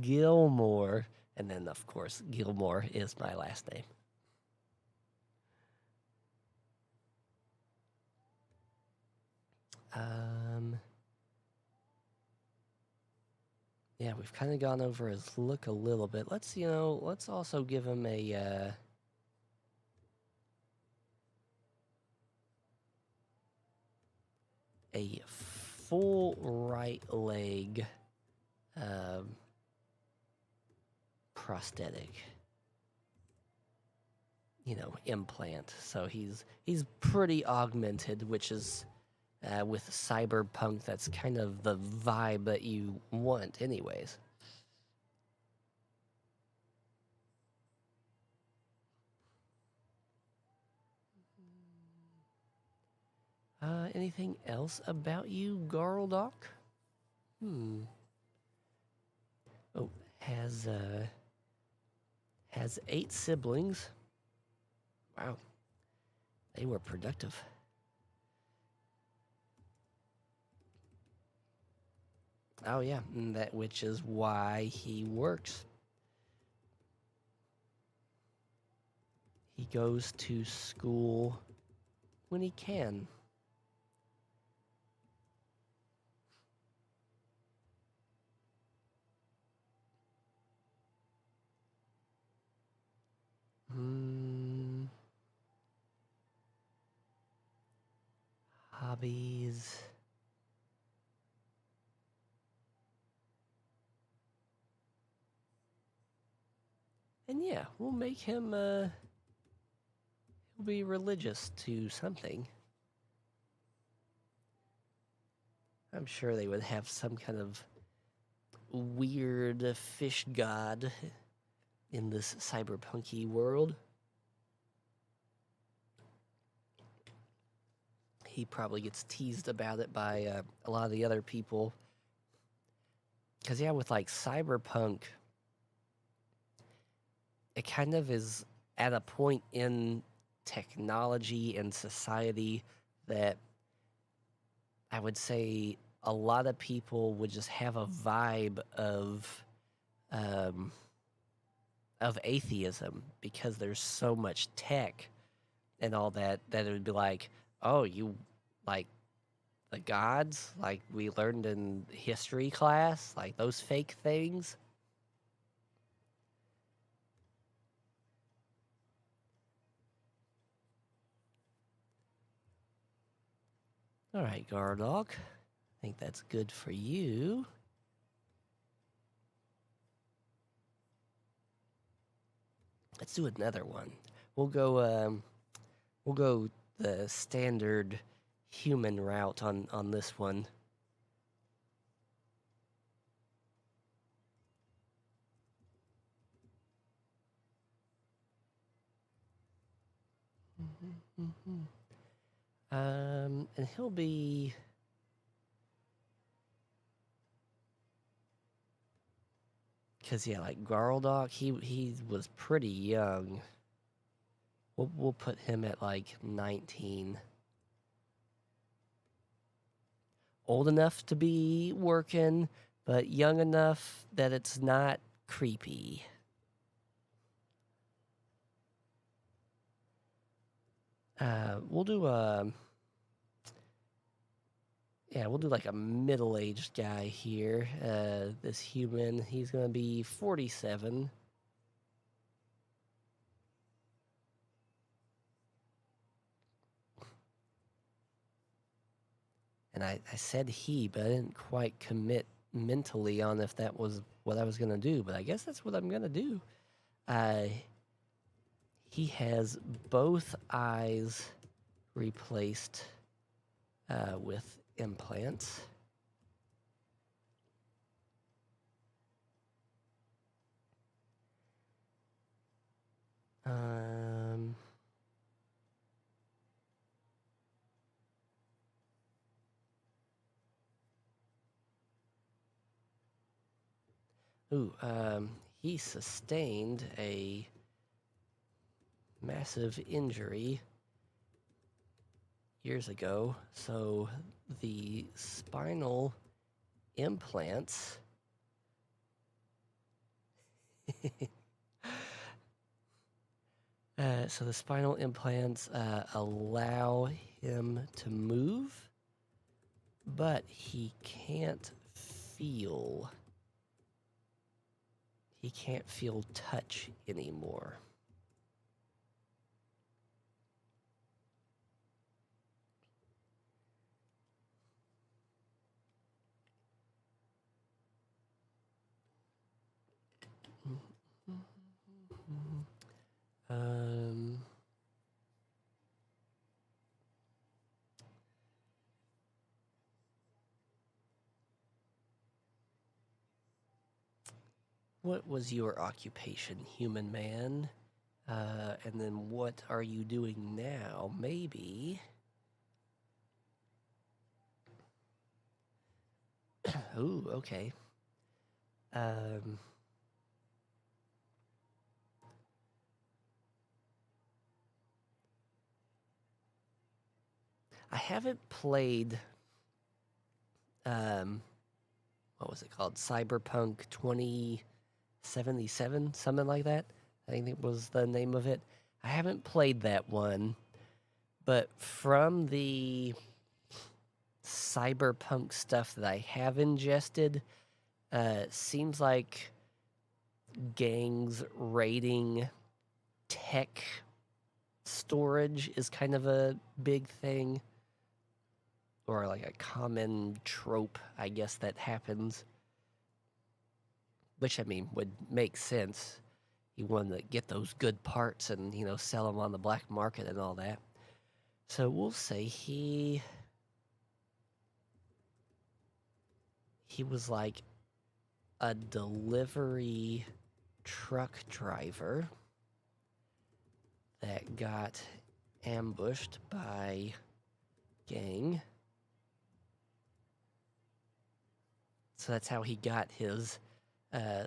Speaker 1: Gilmore. And then, of course, Gilmore is my last name. Yeah, we've kind of gone over his look a little bit. Let's also give him a full right leg um, prosthetic, implant. So he's pretty augmented, which is with cyberpunk. That's kind of the vibe that you want, anyways. Anything else about you, Garldock? Oh, has uh, has 8 siblings. Wow, they were productive. Oh yeah, and that which is why he works. He goes to school when he can. Hobbies. And yeah, we'll make him he'll be religious to something. I'm sure they would have some kind of weird fish god in this cyberpunky world. He probably gets teased about it by a lot of the other people. Because, yeah, with like cyberpunk, it kind of is at a point in technology and society that I would say a lot of people would just have a vibe um, of atheism because there's so much tech and all that it would be like, oh, you like the gods like we learned in history class, like those fake things. All right, Gardog. I think that's good for you. Let's do another one. We'll go the standard human route on this one. And he'll be. Cause yeah, like Garldog, he was pretty young. We'll put him at like 19. Old enough to be working, but young enough that it's not creepy. We'll do we'll do like a middle-aged guy here. This human, he's gonna be 47. And I said he, but I didn't quite commit mentally on if that was what I was gonna do. But I guess that's what I'm gonna do. He has both eyes replaced with implants. Um, he sustained a massive injury years ago, so the spinal implants so the spinal implants allow him to move, but he can't feel. he can't feel touch anymore. Um, what was your occupation, human man? And then what are you doing now? Maybe. Ooh, okay. Um, I haven't played. What was it called? Cyberpunk 2077, something like that. I think it was the name of it. I haven't played that one, but from the cyberpunk stuff that I have ingested, seems like gangs raiding tech storage is kind of a big thing, or like a common trope, I guess, that happens. Which, I mean, would make sense. You want to get those good parts and, sell them on the black market and all that. So we'll say he was like a delivery truck driver that got ambushed by gang. So that's how he got his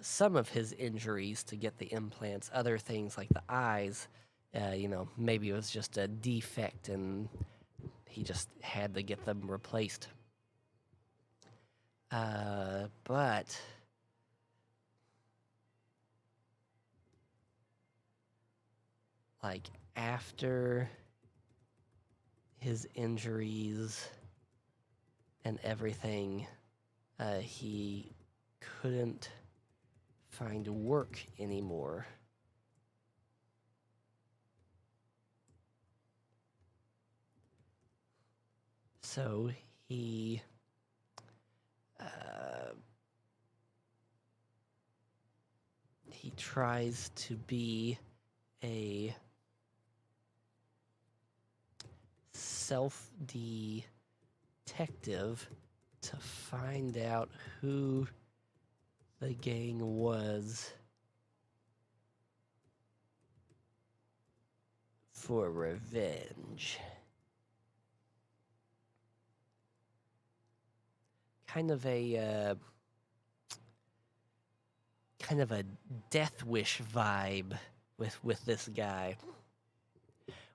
Speaker 1: some of his injuries to get the implants. Other things like the eyes, maybe it was just a defect and he just had to get them replaced. But like after his injuries and everything, he couldn't find work anymore. So he tries to be a self-detective to find out who the gang was for revenge. Kind of a Death Wish vibe with this guy.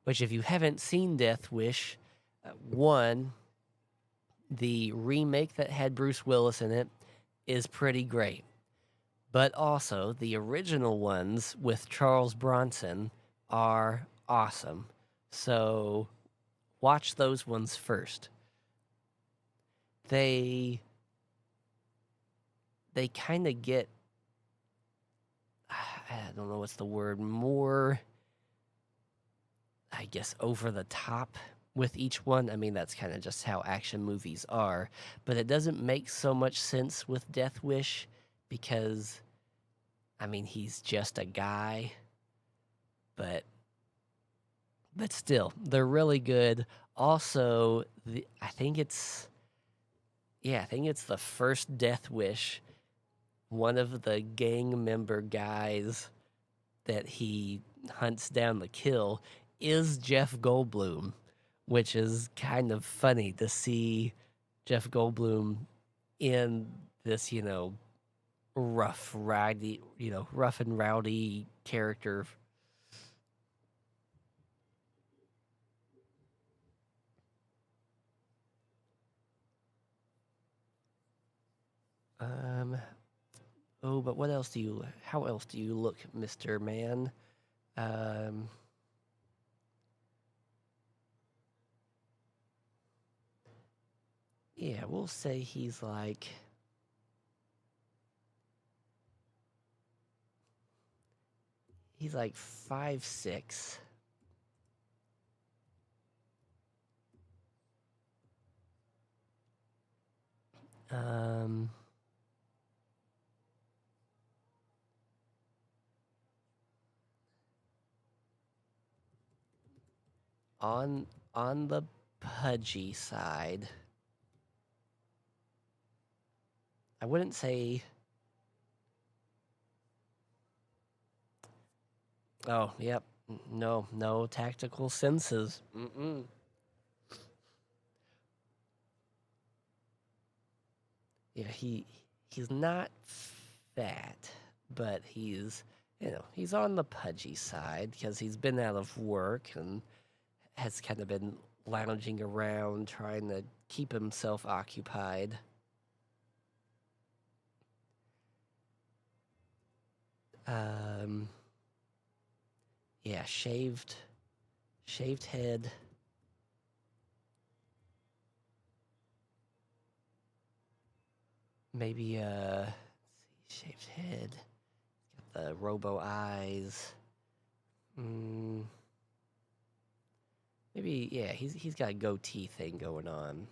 Speaker 1: Which, if you haven't seen Death Wish, one, the remake that had Bruce Willis in it is pretty great. But also, the original ones with Charles Bronson are awesome. So, watch those ones first. They kind of get, I don't know what's the word, more, I guess, over the top with each one. I mean, that's kind of just how action movies are. But it doesn't make so much sense with Death Wish because, I mean, he's just a guy. But still, they're really good. Also, I think it's the first Death Wish. One of the gang member guys that he hunts down to kill is Jeff Goldblum, which is kind of funny to see Jeff Goldblum in this, rough and rowdy character. Oh, but how else do you look, Mr. Man? Yeah, we'll say he's like He's like 5'6". Um, on the pudgy side. I wouldn't say. Oh, yep. No tactical senses. Mm-mm. Yeah, he's not fat, but he's on the pudgy side because he's been out of work and has kind of been lounging around trying to keep himself occupied. Um, yeah, shaved head. Maybe let's see, shaved head. Got the robo eyes. Mm, maybe yeah, he's got a goatee thing going on.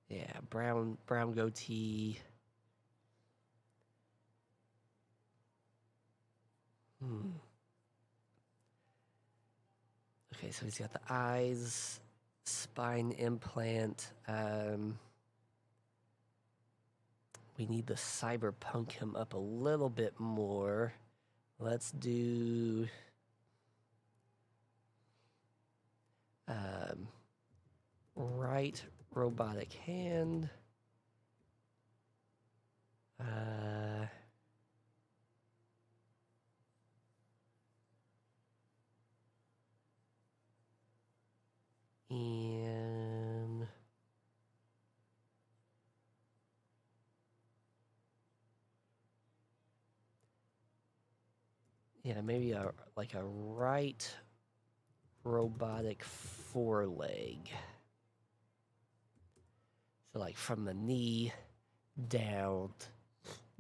Speaker 1: Yeah, brown goatee. Hmm. Okay, so he's got the eyes, spine implant. We need to cyberpunk him up a little bit more. Let's do right robotic hand. And yeah, maybe a right robotic foreleg. So like from the knee down,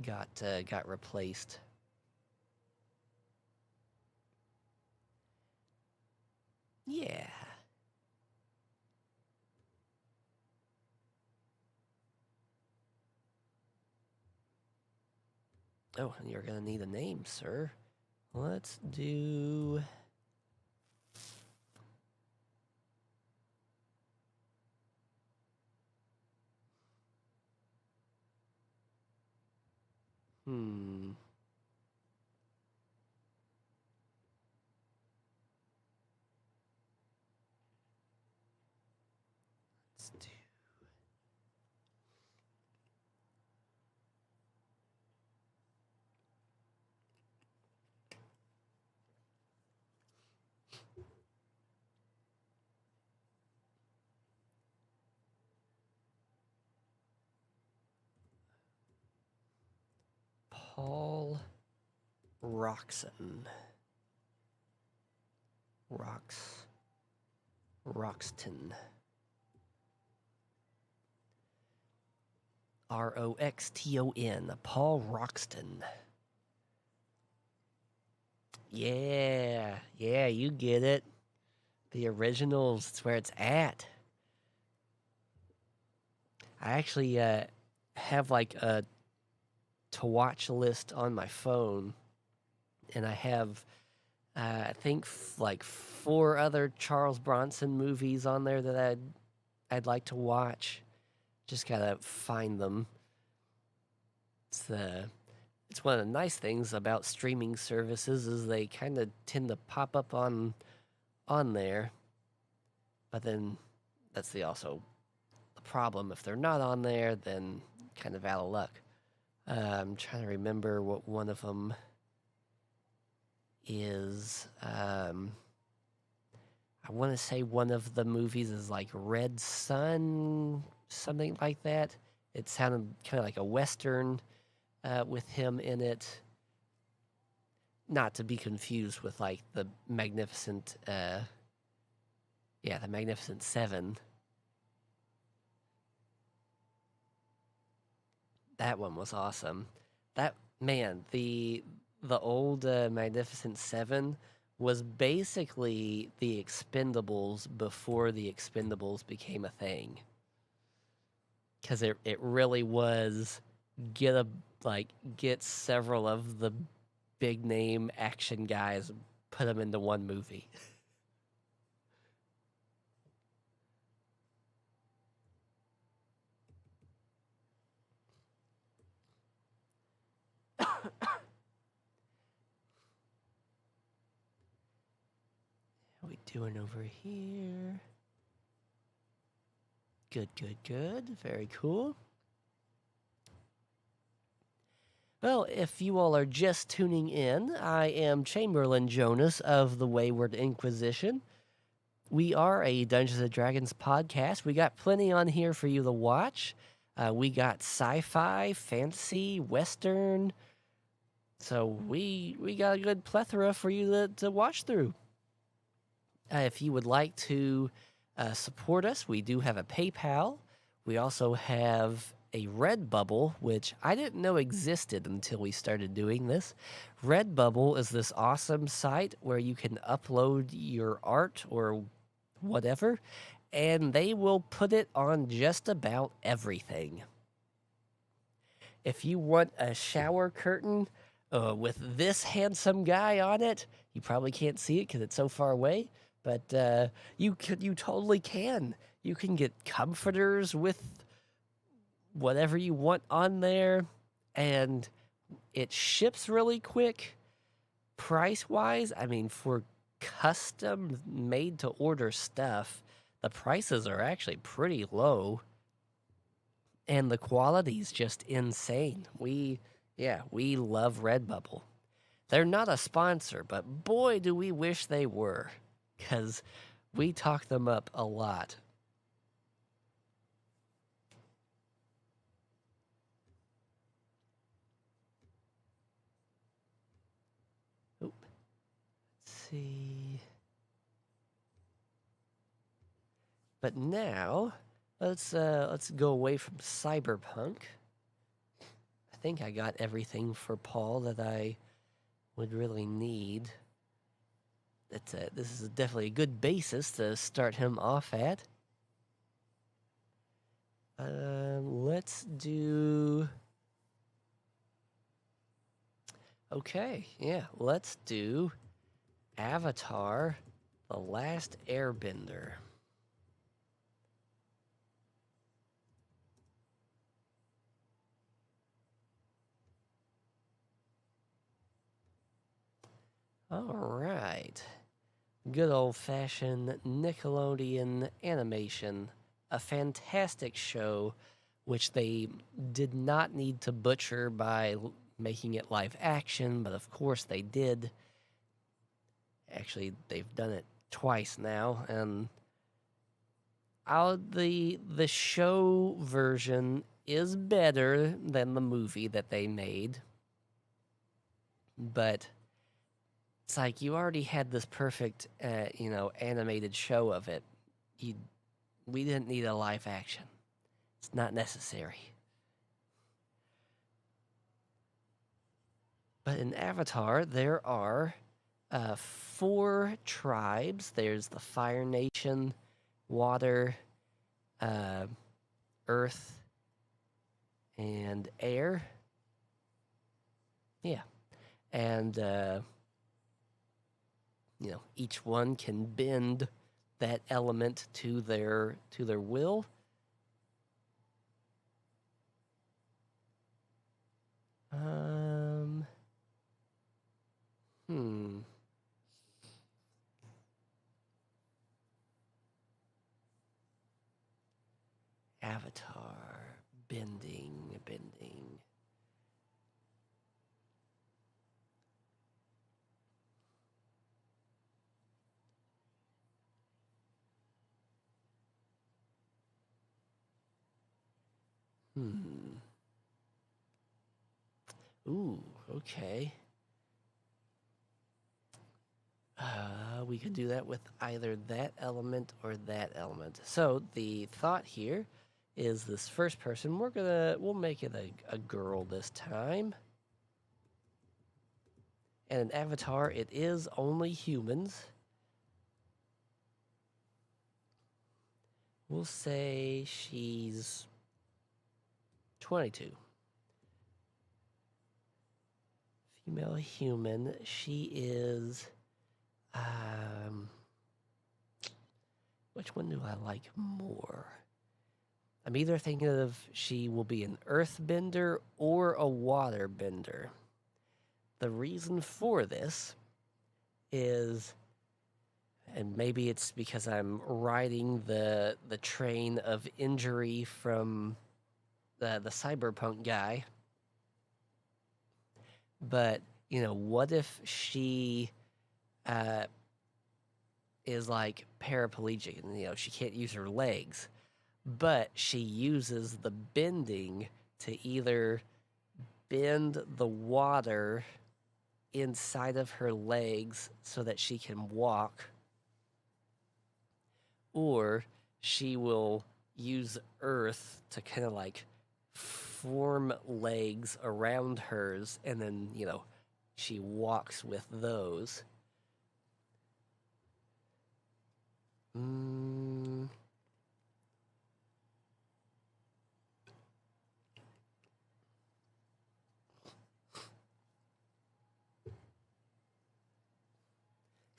Speaker 1: got replaced. Yeah. Oh, and you're gonna need a name, sir. Let's do. Hmm. Let's do. Paul Roxon. Roxton. Roxton. Paul Roxton. Yeah, you get it. The originals, it's where it's at. I actually have like a to watch list on my phone, and I have I think like 4 other Charles Bronson movies on there that I'd like to watch. Just gotta find them. It's one of the nice things about streaming services is they kind of tend to pop up on there, but then that's also the problem. If they're not on there, then kind of out of luck. I'm trying to remember what one of them is. I want to say one of the movies is like Red Sun, something like that. It sounded kind of like a Western with him in it. Not to be confused with like the Magnificent, the Magnificent Seven. That one was awesome. That man, the old Magnificent Seven was basically the Expendables before the Expendables became a thing. Because it really was get a get several of the big name action guys, put them into one movie. How we doing over here? Good, good, good. Very cool. Well, if you all are just tuning in, I am Chamberlain Jonas of the Wayward Inquisition. We are a Dungeons and Dragons podcast. We got plenty on here for you to watch. We got sci-fi, fantasy, western. So we got a good plethora for you to watch through. If you would like to support us, we do have a PayPal. We also have a Redbubble, which I didn't know existed until we started doing this. Redbubble is this awesome site where you can upload your art or whatever, and they will put it on just about everything. If you want a shower curtain with this handsome guy on it, you probably can't see it because it's so far away, but you totally can. You can get comforters with whatever you want on there, and it ships really quick. Price wise, I mean, for custom made to order stuff, the prices are actually pretty low, and the quality's just insane. We love Redbubble. They're not a sponsor, but boy, do we wish they were, because we talk them up a lot. Oop. Let's see. But now, let's go away from cyberpunk. I think I got everything for Paul that I would really need. This is definitely a good basis to start him off at. Let's do. Okay, yeah, let's do Avatar: The Last Airbender. All right. Good old-fashioned Nickelodeon animation. A fantastic show, which they did not need to butcher by making it live action, but of course they did. Actually, they've done it twice now, and the show version is better than the movie that they made, but it's like you already had this perfect, animated show of it. We didn't need a live action. It's not necessary. But in Avatar, there are 4 tribes. There's the Fire Nation, Water, Earth, and Air. Yeah. And each one can bend that element to their will. Avatar bending. Ooh, okay. We could do that with either that element or that element. So the thought here is this first person. We'll make it a girl this time. And an avatar, it is only humans. We'll say she's 22. Female human. She is. Which one do I like more? I'm either thinking of she will be an earthbender or a waterbender. The reason for this is, and maybe it's because I'm riding the train of injury from the cyberpunk guy, but what if she is like paraplegic and she can't use her legs, but she uses the bending to either bend the water inside of her legs so that she can walk, or she will use earth to kind of like form legs around hers, and then she walks with those.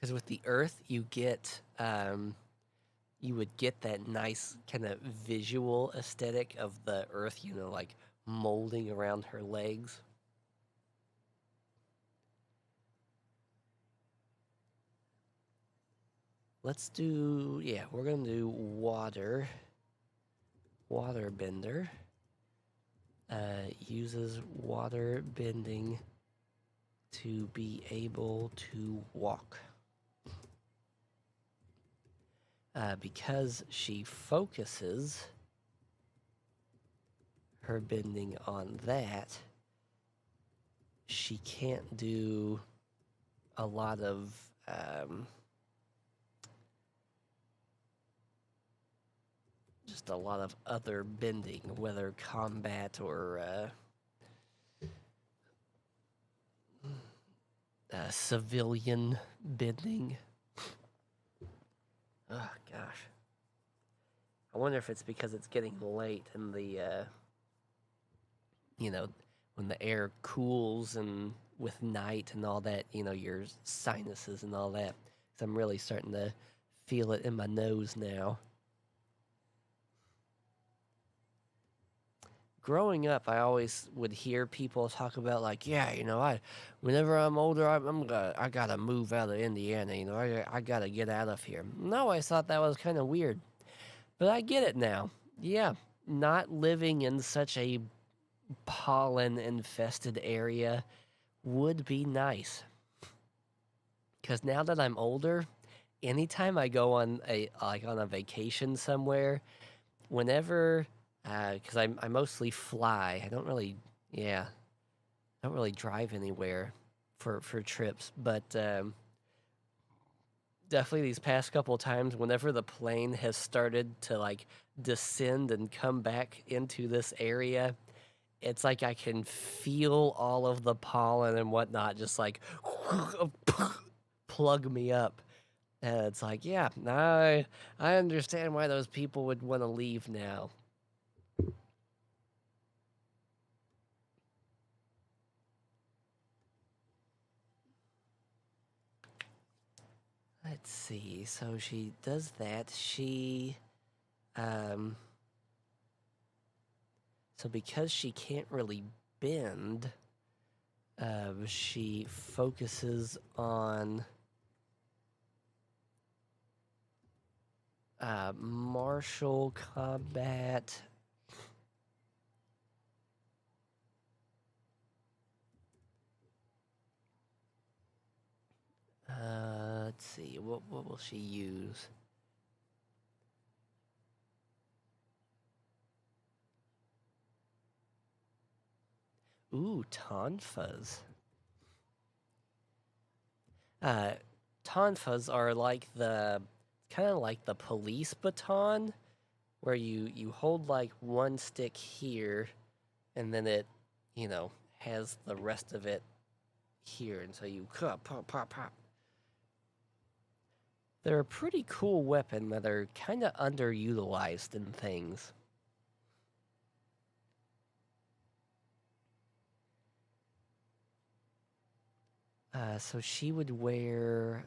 Speaker 1: Because with the earth, you would get that nice kind of visual aesthetic of the earth, like molding around her legs. Let's do, we're going to do waterbender. Uses water bending to be able to walk. Because she focuses her bending on that, she can't do a lot of just a lot of other bending, whether combat or civilian bending. Oh, gosh. I wonder if it's because it's getting late and the, when the air cools and with night and all that, your sinuses and all that. 'Cause I'm really starting to feel it in my nose now. Growing up, I always would hear people talk about like, whenever I'm older, I gotta move out of Indiana. I gotta get out of here. And I always thought that was kind of weird, but I get it now. Yeah, not living in such a pollen infested area would be nice. Because now that I'm older, anytime I go on a vacation somewhere, whenever because I mostly fly. I don't really drive anywhere for trips, but definitely these past couple times, whenever the plane has started to like descend and come back into this area, it's like I can feel all of the pollen and whatnot just like plug me up. And it's like, I understand why those people would want to leave now. Let's see. So she does that. So because she can't really bend, she focuses on martial combat. Let's see. What will she use? Ooh, tonfas. Tonfas are like kind of like the police baton, where you hold like one stick here, and then it, you know, has the rest of it here, and so you pop, pop, pop. They're a pretty cool weapon that are kind of underutilized in things. So she would wear,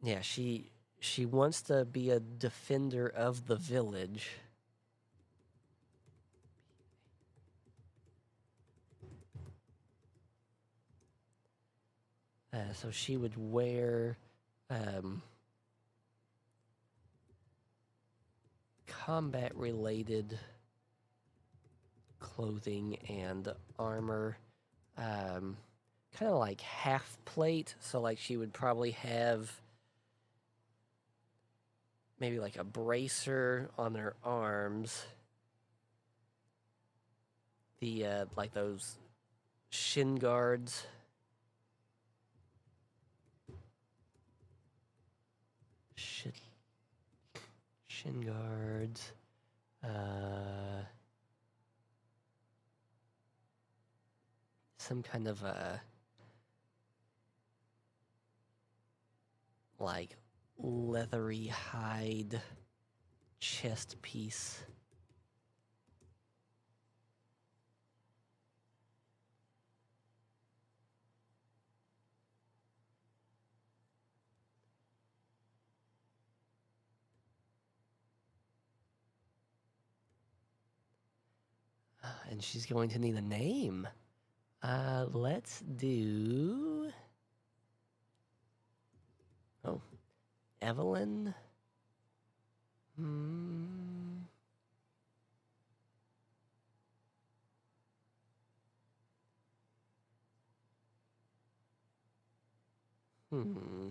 Speaker 1: yeah, she wants to be a defender of the village. So she would wear combat-related clothing and armor, kind of like half plate. So like she would probably have maybe like a bracer on her arms, the like those shin guards. Shin guards. Some kind of a like leathery hide chest piece. And she's going to need a name. Let's do. Oh, Evelyn. Hmm. Hmm.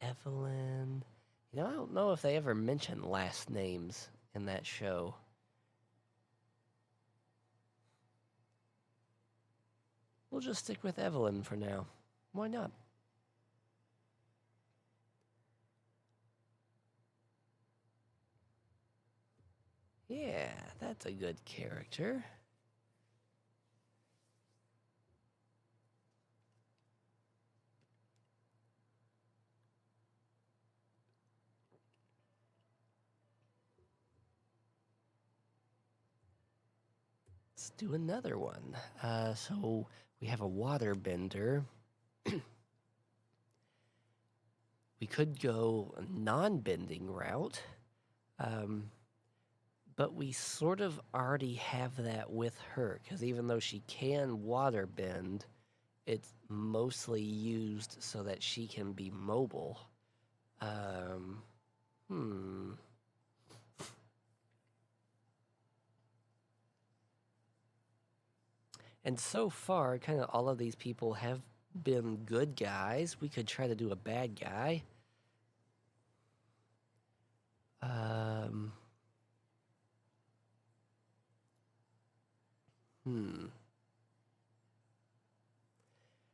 Speaker 1: Evelyn. You know, I don't know if they ever mention last names in that show. We'll just stick with Evelyn for now. Why not? Yeah, that's a good character. Let's do another one. So we have a waterbender. We could go a non-bending route, but we sort of already have that with her, because even though she can water bend, it's mostly used so that she can be mobile. Hmm. And so far, kind of all of these people have been good guys. We could try to do a bad guy. Um. Hmm.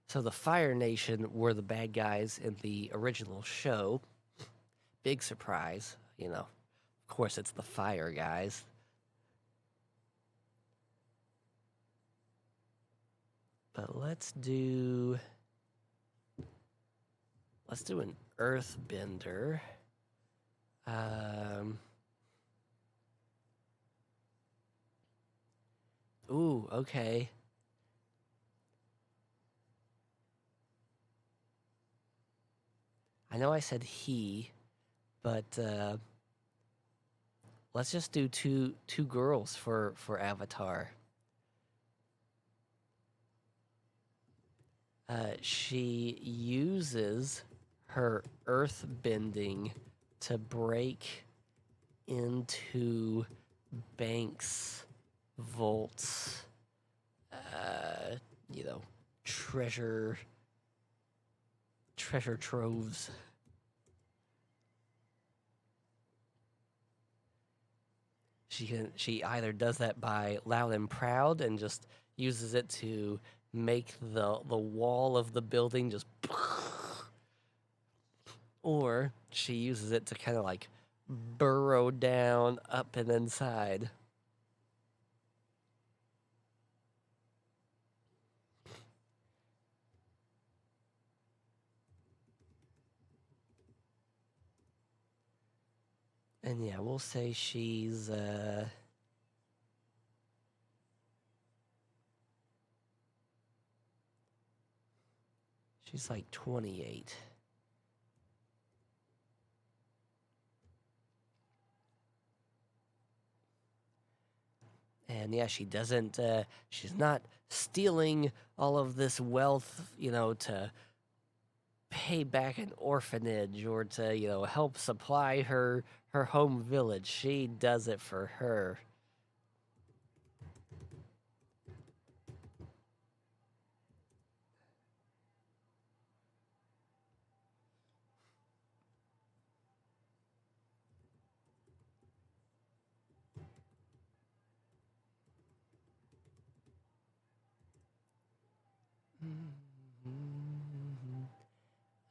Speaker 1: So the Fire Nation were the bad guys in the original show. Big surprise, you know. Of course, it's the Fire guys. But let's do an Earthbender. Ooh, okay. I know I said he, but let's just do two girls for Avatar. She uses her earth bending to break into banks, vaults, you know, treasure troves. She either does that by loud and proud and just uses it to make the wall of the building just or she uses it to kind of like burrow down up and inside. And yeah, we'll say she's she's like 28. And yeah, she doesn't she's not stealing all of this wealth, to pay back an orphanage or to, help supply her home village. She does it for her.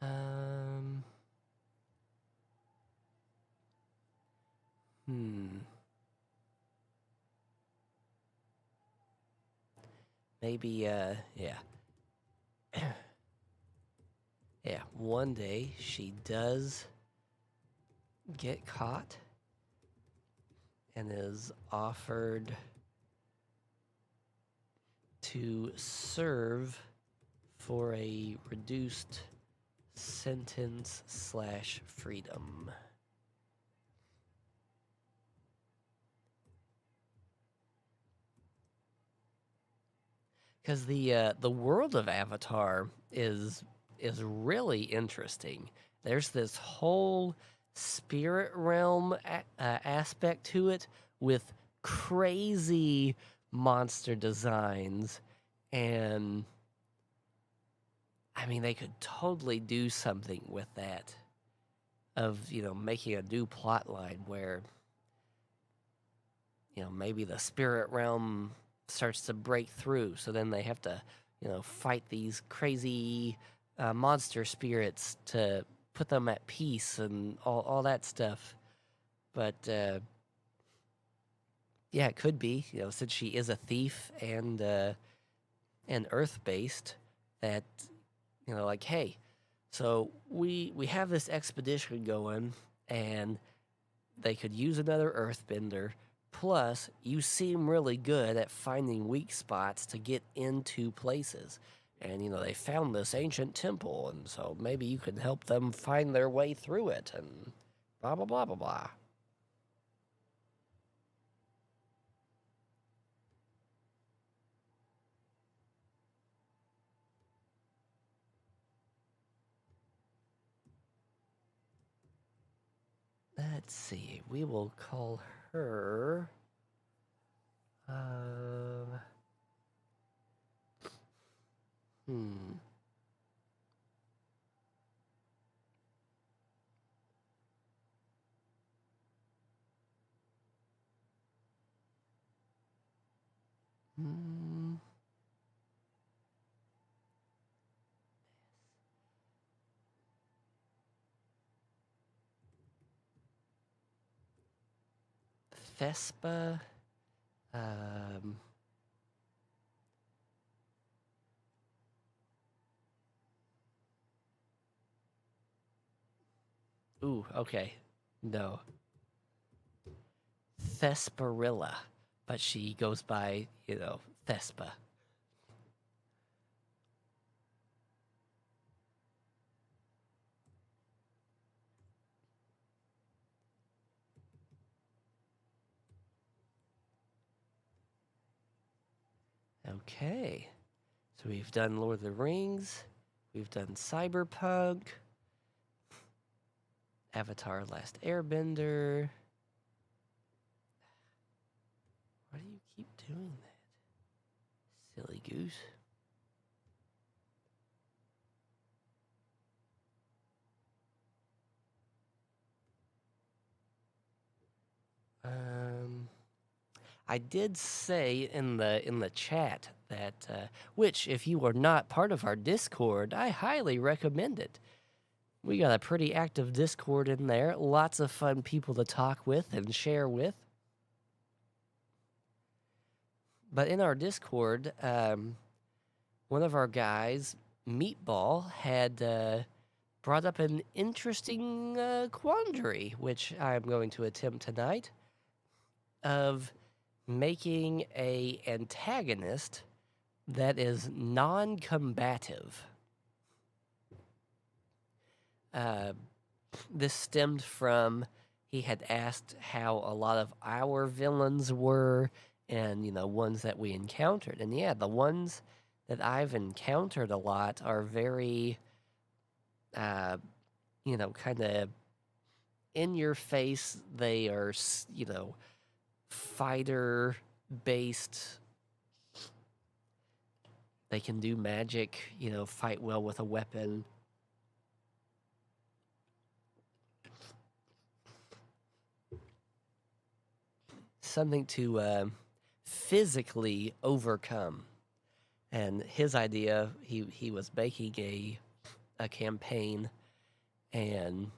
Speaker 1: Um hmm. Maybe yeah. Yeah, one day she does get caught and is offered to serve for a reduced sentence slash freedom. Because the world of Avatar is really interesting. There's this whole spirit realm aspect to it with crazy monster designs, and I mean they could totally do something with that. Of making a new plot line where maybe the spirit realm starts to break through. So then they have to, fight these crazy monster spirits to put them at peace and all that stuff. But yeah, it could be, since she is a thief and earth based, that like, hey, so we have this expedition going, and they could use another earthbender. Plus, you seem really good at finding weak spots to get into places. And, they found this ancient temple, and so maybe you can help them find their way through it, and blah, blah, blah, blah, blah. Let's see. We will call her. Um. Hmm. Hmm. Thespa. Um. Ooh, okay. No. Thesperilla, but she goes by, Thespa. Okay. So we've done Lord of the Rings, we've done Cyberpunk, Avatar Last Airbender. Why do you keep doing that? Silly goose. I did say in the chat that, which, if you are not part of our Discord, I highly recommend it. We got a pretty active Discord in there, lots of fun people to talk with and share with. But in our Discord, one of our guys, Meatball, had brought up an interesting quandary, which I'm going to attempt tonight, of making a antagonist that is non-combative. This stemmed from, he had asked how a lot of our villains were, and, ones that we encountered. And yeah, the ones that I've encountered a lot are very, kind of in your face. They are, fighter-based. They can do magic, fight well with a weapon. Something to physically overcome. And his idea, he was making a campaign, and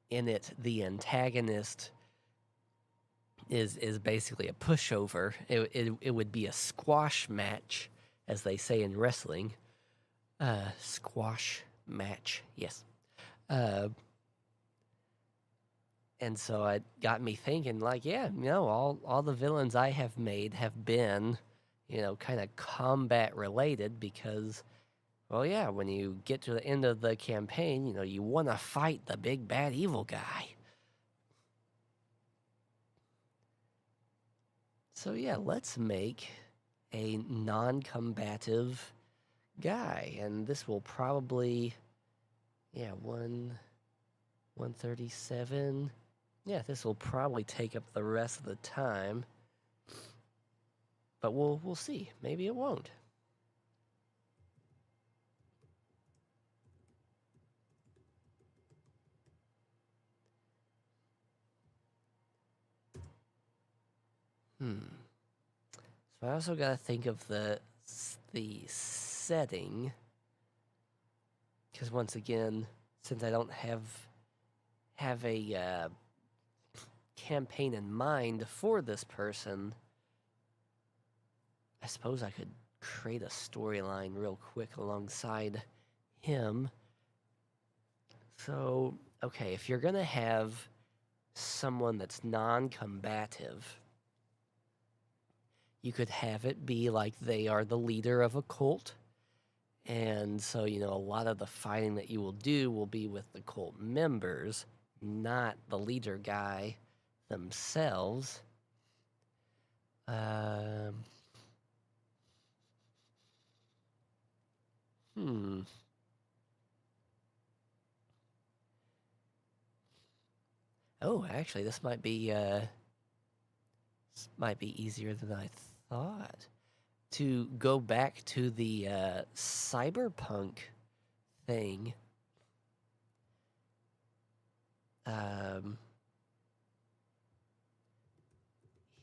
Speaker 1: in it, the antagonist is basically a pushover. It would be a squash match, as they say in wrestling. Squash match, yes. And so it got me thinking, like, yeah, all the villains I have made have been, kind of combat related because, well, yeah, when you get to the end of the campaign, you want to fight the big bad evil guy. So yeah, let's make a non-combative guy, and this will probably, 137. Yeah, this will probably take up the rest of the time. But we'll see. Maybe it won't. So I also gotta think of the setting, because once again, since I don't have a campaign in mind for this person, I suppose I could create a storyline real quick alongside him. So, okay, if you're gonna have someone that's non-combative, you could have it be like they are the leader of a cult. And so, a lot of the fighting that you will do will be with the cult members, not the leader guy themselves. Oh, actually, this might be easier than I thought. To go back to the cyberpunk thing.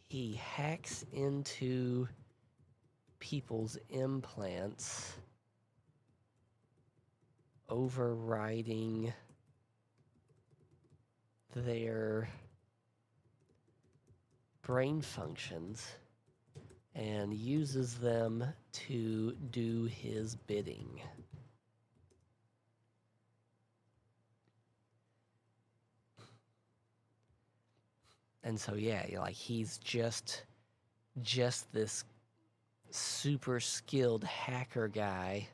Speaker 1: He hacks into people's implants, overriding their brain functions, and uses them to do his bidding. And so, yeah, like he's just this super skilled hacker guy.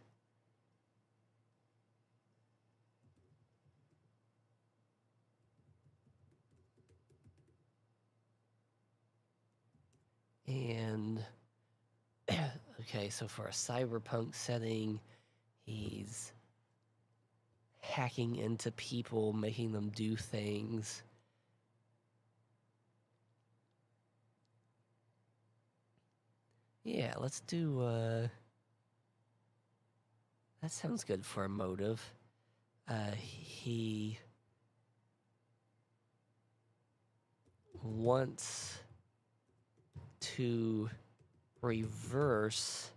Speaker 1: And okay, so for a cyberpunk setting, he's hacking into people, making them do things. Yeah, let's do, that sounds good for a motive. He wants to reverse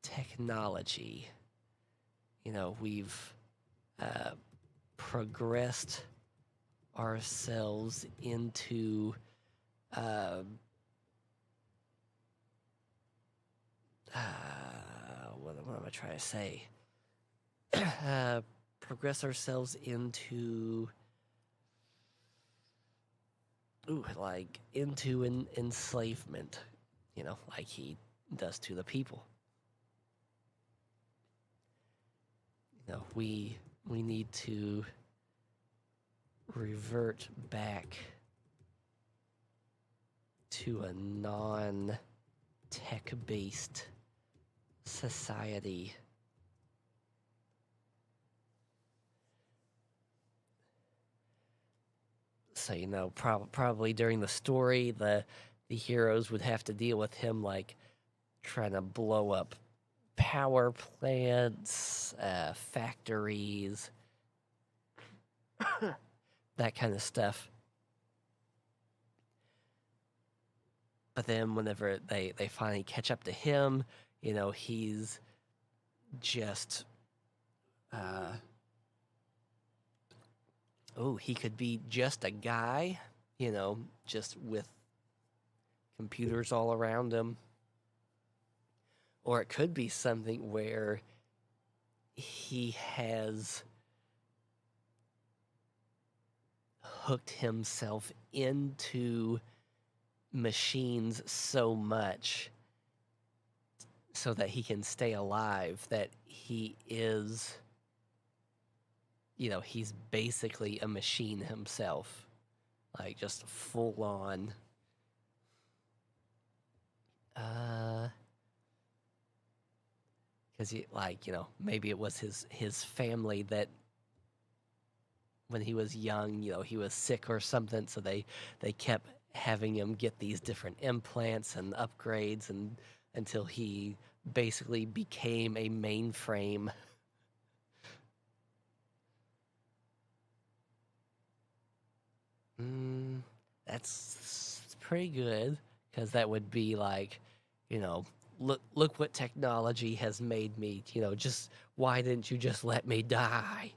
Speaker 1: technology. We've progressed ourselves into what am I trying to say? Progress ourselves into into an enslavement, like he does to the people. We need to revert back to a non-tech based society. So probably during the story, the heroes would have to deal with him like trying to blow up power plants, factories, that kind of stuff. But then whenever they finally catch up to him, he's just he could be just a guy, just with computers all around him. Or it could be something where he has hooked himself into machines so much so that he can stay alive, that he is, he's basically a machine himself. Like, just full on. Because maybe it was his family that when he was young, he was sick or something, so they kept having him get these different implants and upgrades and until he basically became a mainframe. That's pretty good, because that would be like, look what technology has made me, just why didn't you just let me die?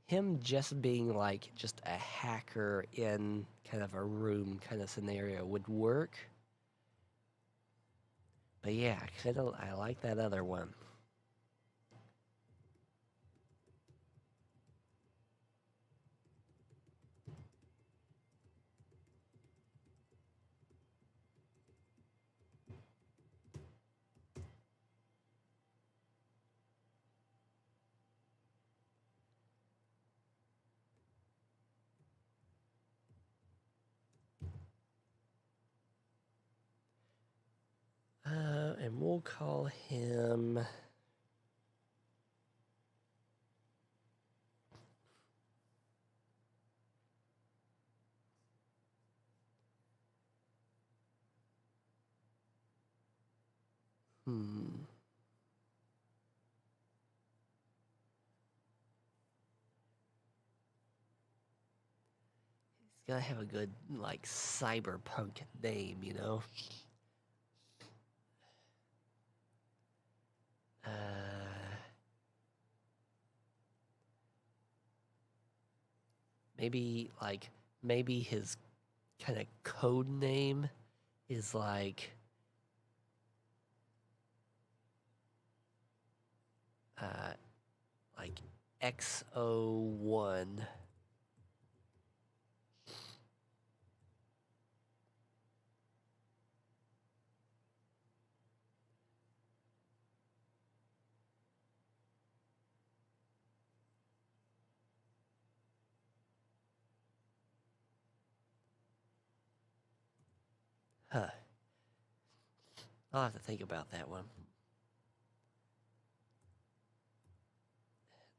Speaker 1: Him just being like just a hacker in kind of a room kind of scenario would work. But yeah, I like that other one. And we'll call him... He's gotta have a good, like, cyberpunk name, maybe his kind of code name is like XO1. Huh. I'll have to think about that one.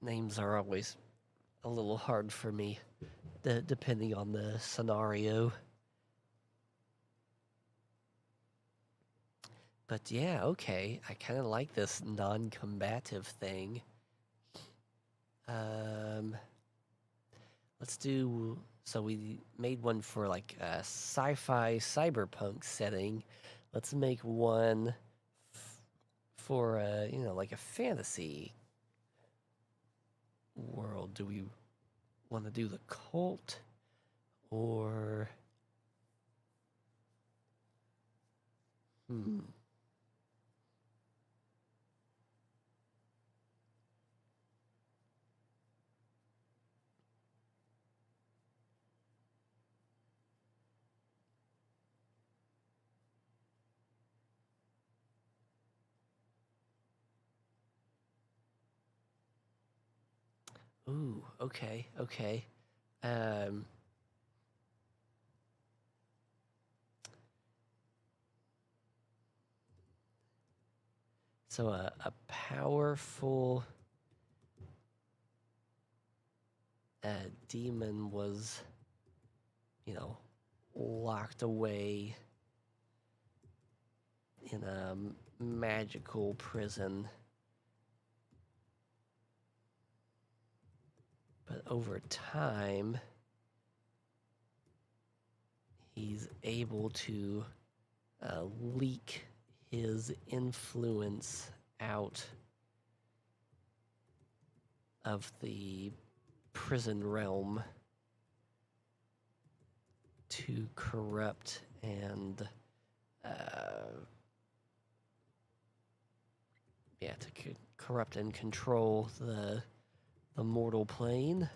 Speaker 1: Names are always a little hard for me, depending on the scenario. But yeah, okay. I kind of like this non-combative thing. Let's do. So we made one for like a sci-fi cyberpunk setting. Let's make one for like a fantasy world. Do we want to do the cult or hmm? Ooh, okay, okay. Um, so a powerful demon was, locked away in a magical prison. But over time, he's able to leak his influence out of the prison realm to corrupt and corrupt and control the mortal plane.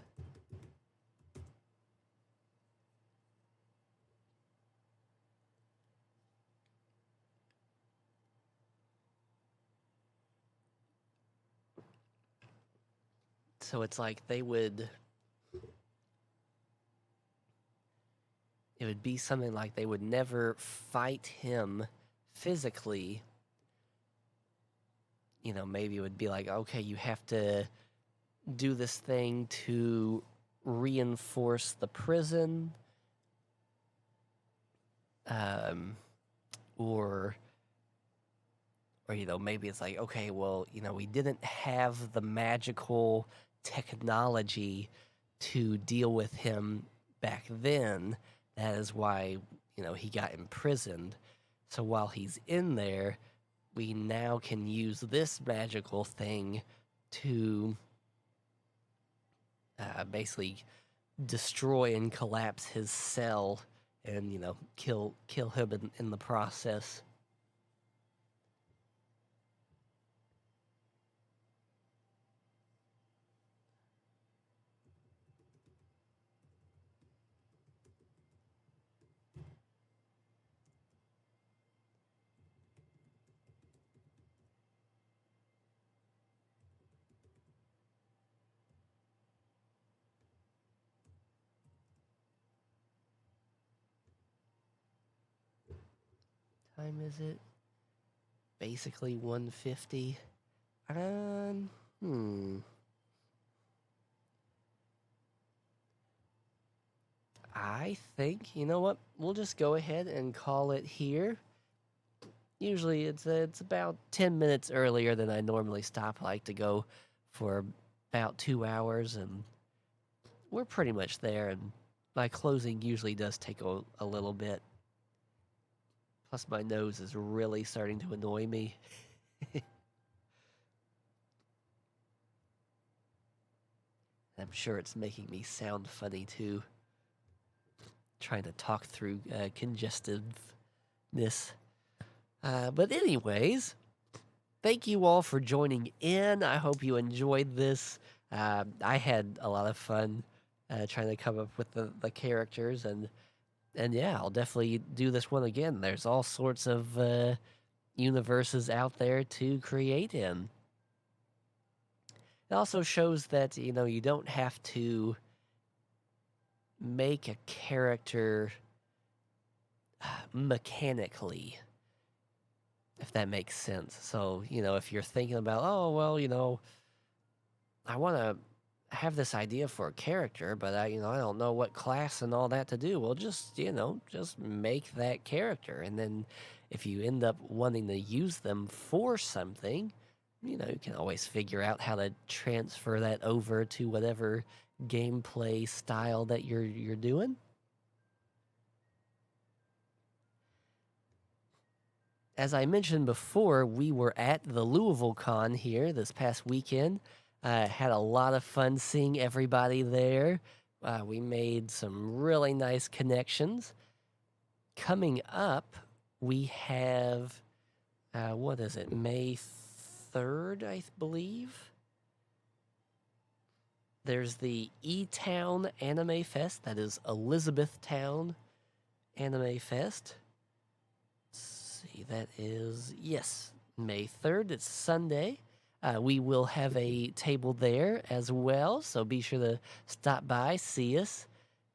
Speaker 1: So it's like it would be something like they would never fight him physically. Maybe it would be like, okay, you have to do this thing to reinforce the prison, or maybe it's like, okay, well, we didn't have the magical technology to deal with him back then. That is why he got imprisoned. So while he's in there, we now can use this magical thing to basically destroy and collapse his cell and kill him in the process. Time is it? Basically 150. Hmm. I think, you know what? We'll just go ahead and call it here. Usually it's about 10 minutes earlier than I normally stop. I like to go for about 2 hours, and we're pretty much there. And my closing usually does take a little bit. Plus, my nose is really starting to annoy me. I'm sure it's making me sound funny too. Trying to talk through congestiveness. But anyways, thank you all for joining in. I hope you enjoyed this. I had a lot of fun trying to come up with the characters, and yeah, I'll definitely do this one again. There's all sorts of universes out there to create in. It also shows that you don't have to make a character mechanically, if that makes sense. So, if you're thinking about, oh, well, I want to have this idea for a character, but I don't know what class and all that to do. Well, just make that character, and then if you end up wanting to use them for something, you can always figure out how to transfer that over to whatever gameplay style that you're doing. As I mentioned before, we were at the Louisville Con here this past weekend. Had a lot of fun seeing everybody there. We made some really nice connections. Coming up, we have, what is it, May 3rd, I believe? There's the E-Town Anime Fest. That is Elizabethtown Anime Fest. Let's see, that is, yes, May 3rd. It's Sunday. We will have a table there as well, so be sure to stop by, see us,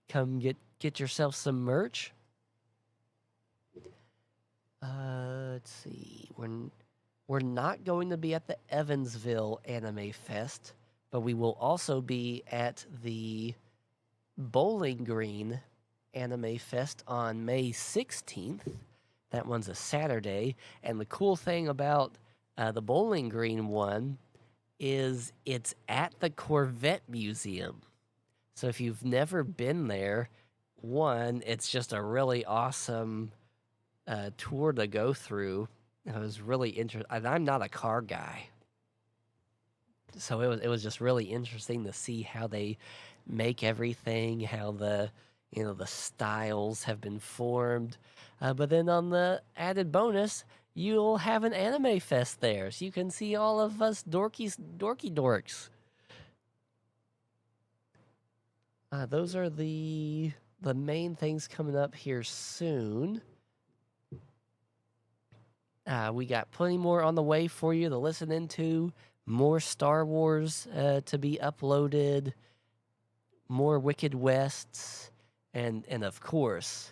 Speaker 1: come get yourself some merch. Let's see, we're not going to be at the Evansville Anime Fest, but we will also be at the Bowling Green Anime Fest on May 16th. That one's a Saturday, and the cool thing about the Bowling Green one is it's at the Corvette Museum. So if you've never been there, one, it's just a really awesome tour to go through. It was really interesting. I'm not a car guy, so it was just really interesting to see how they make everything, how the styles have been formed. But then on the added bonus, you'll have an anime fest there, so you can see all of us dorky dorks. Those are the main things coming up here soon. We got plenty more on the way for you to listen into. More Star Wars to be uploaded. More Wicked Wests. And of course,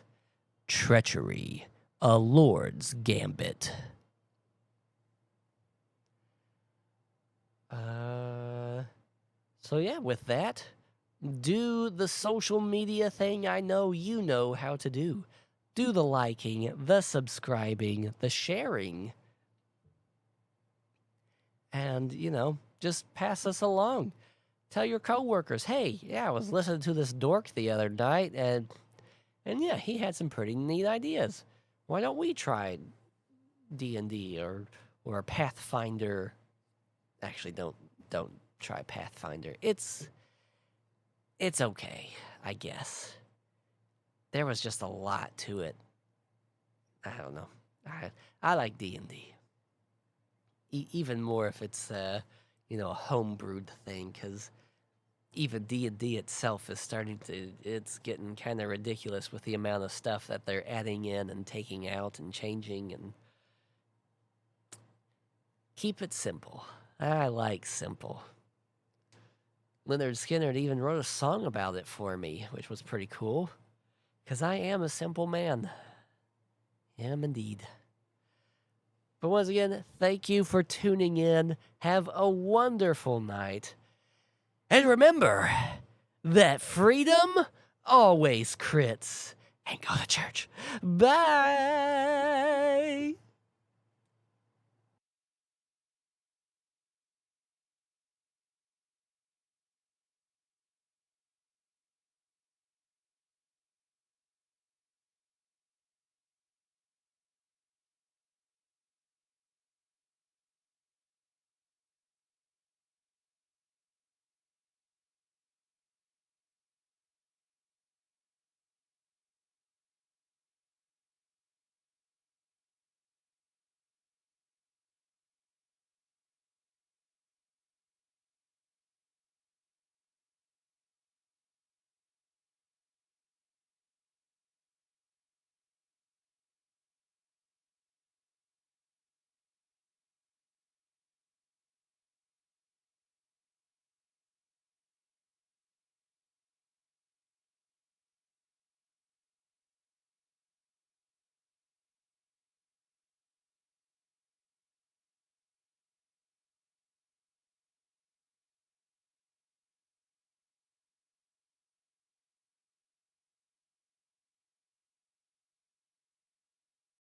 Speaker 1: Treachery, a Lord's Gambit. So yeah, with that, do the social media thing I know you know how to do. Do the liking, the subscribing, the sharing. And, just pass us along. Tell your coworkers, hey, yeah, I was listening to this dork the other night, and yeah, he had some pretty neat ideas. Why don't we try D&D or Pathfinder? Actually, don't try Pathfinder. It's okay, I guess. There was just a lot to it. I don't know. I like D&D. Even more if it's a homebrewed thing, because even D&D itself is it's getting kind of ridiculous with the amount of stuff that they're adding in and taking out and changing, and keep it simple. I like simple. Leonard Skinner even wrote a song about it for me, which was pretty cool, because I am a simple man. I am indeed. But once again, thank you for tuning in. Have a wonderful night. And remember that freedom always crits. And go to church. Bye.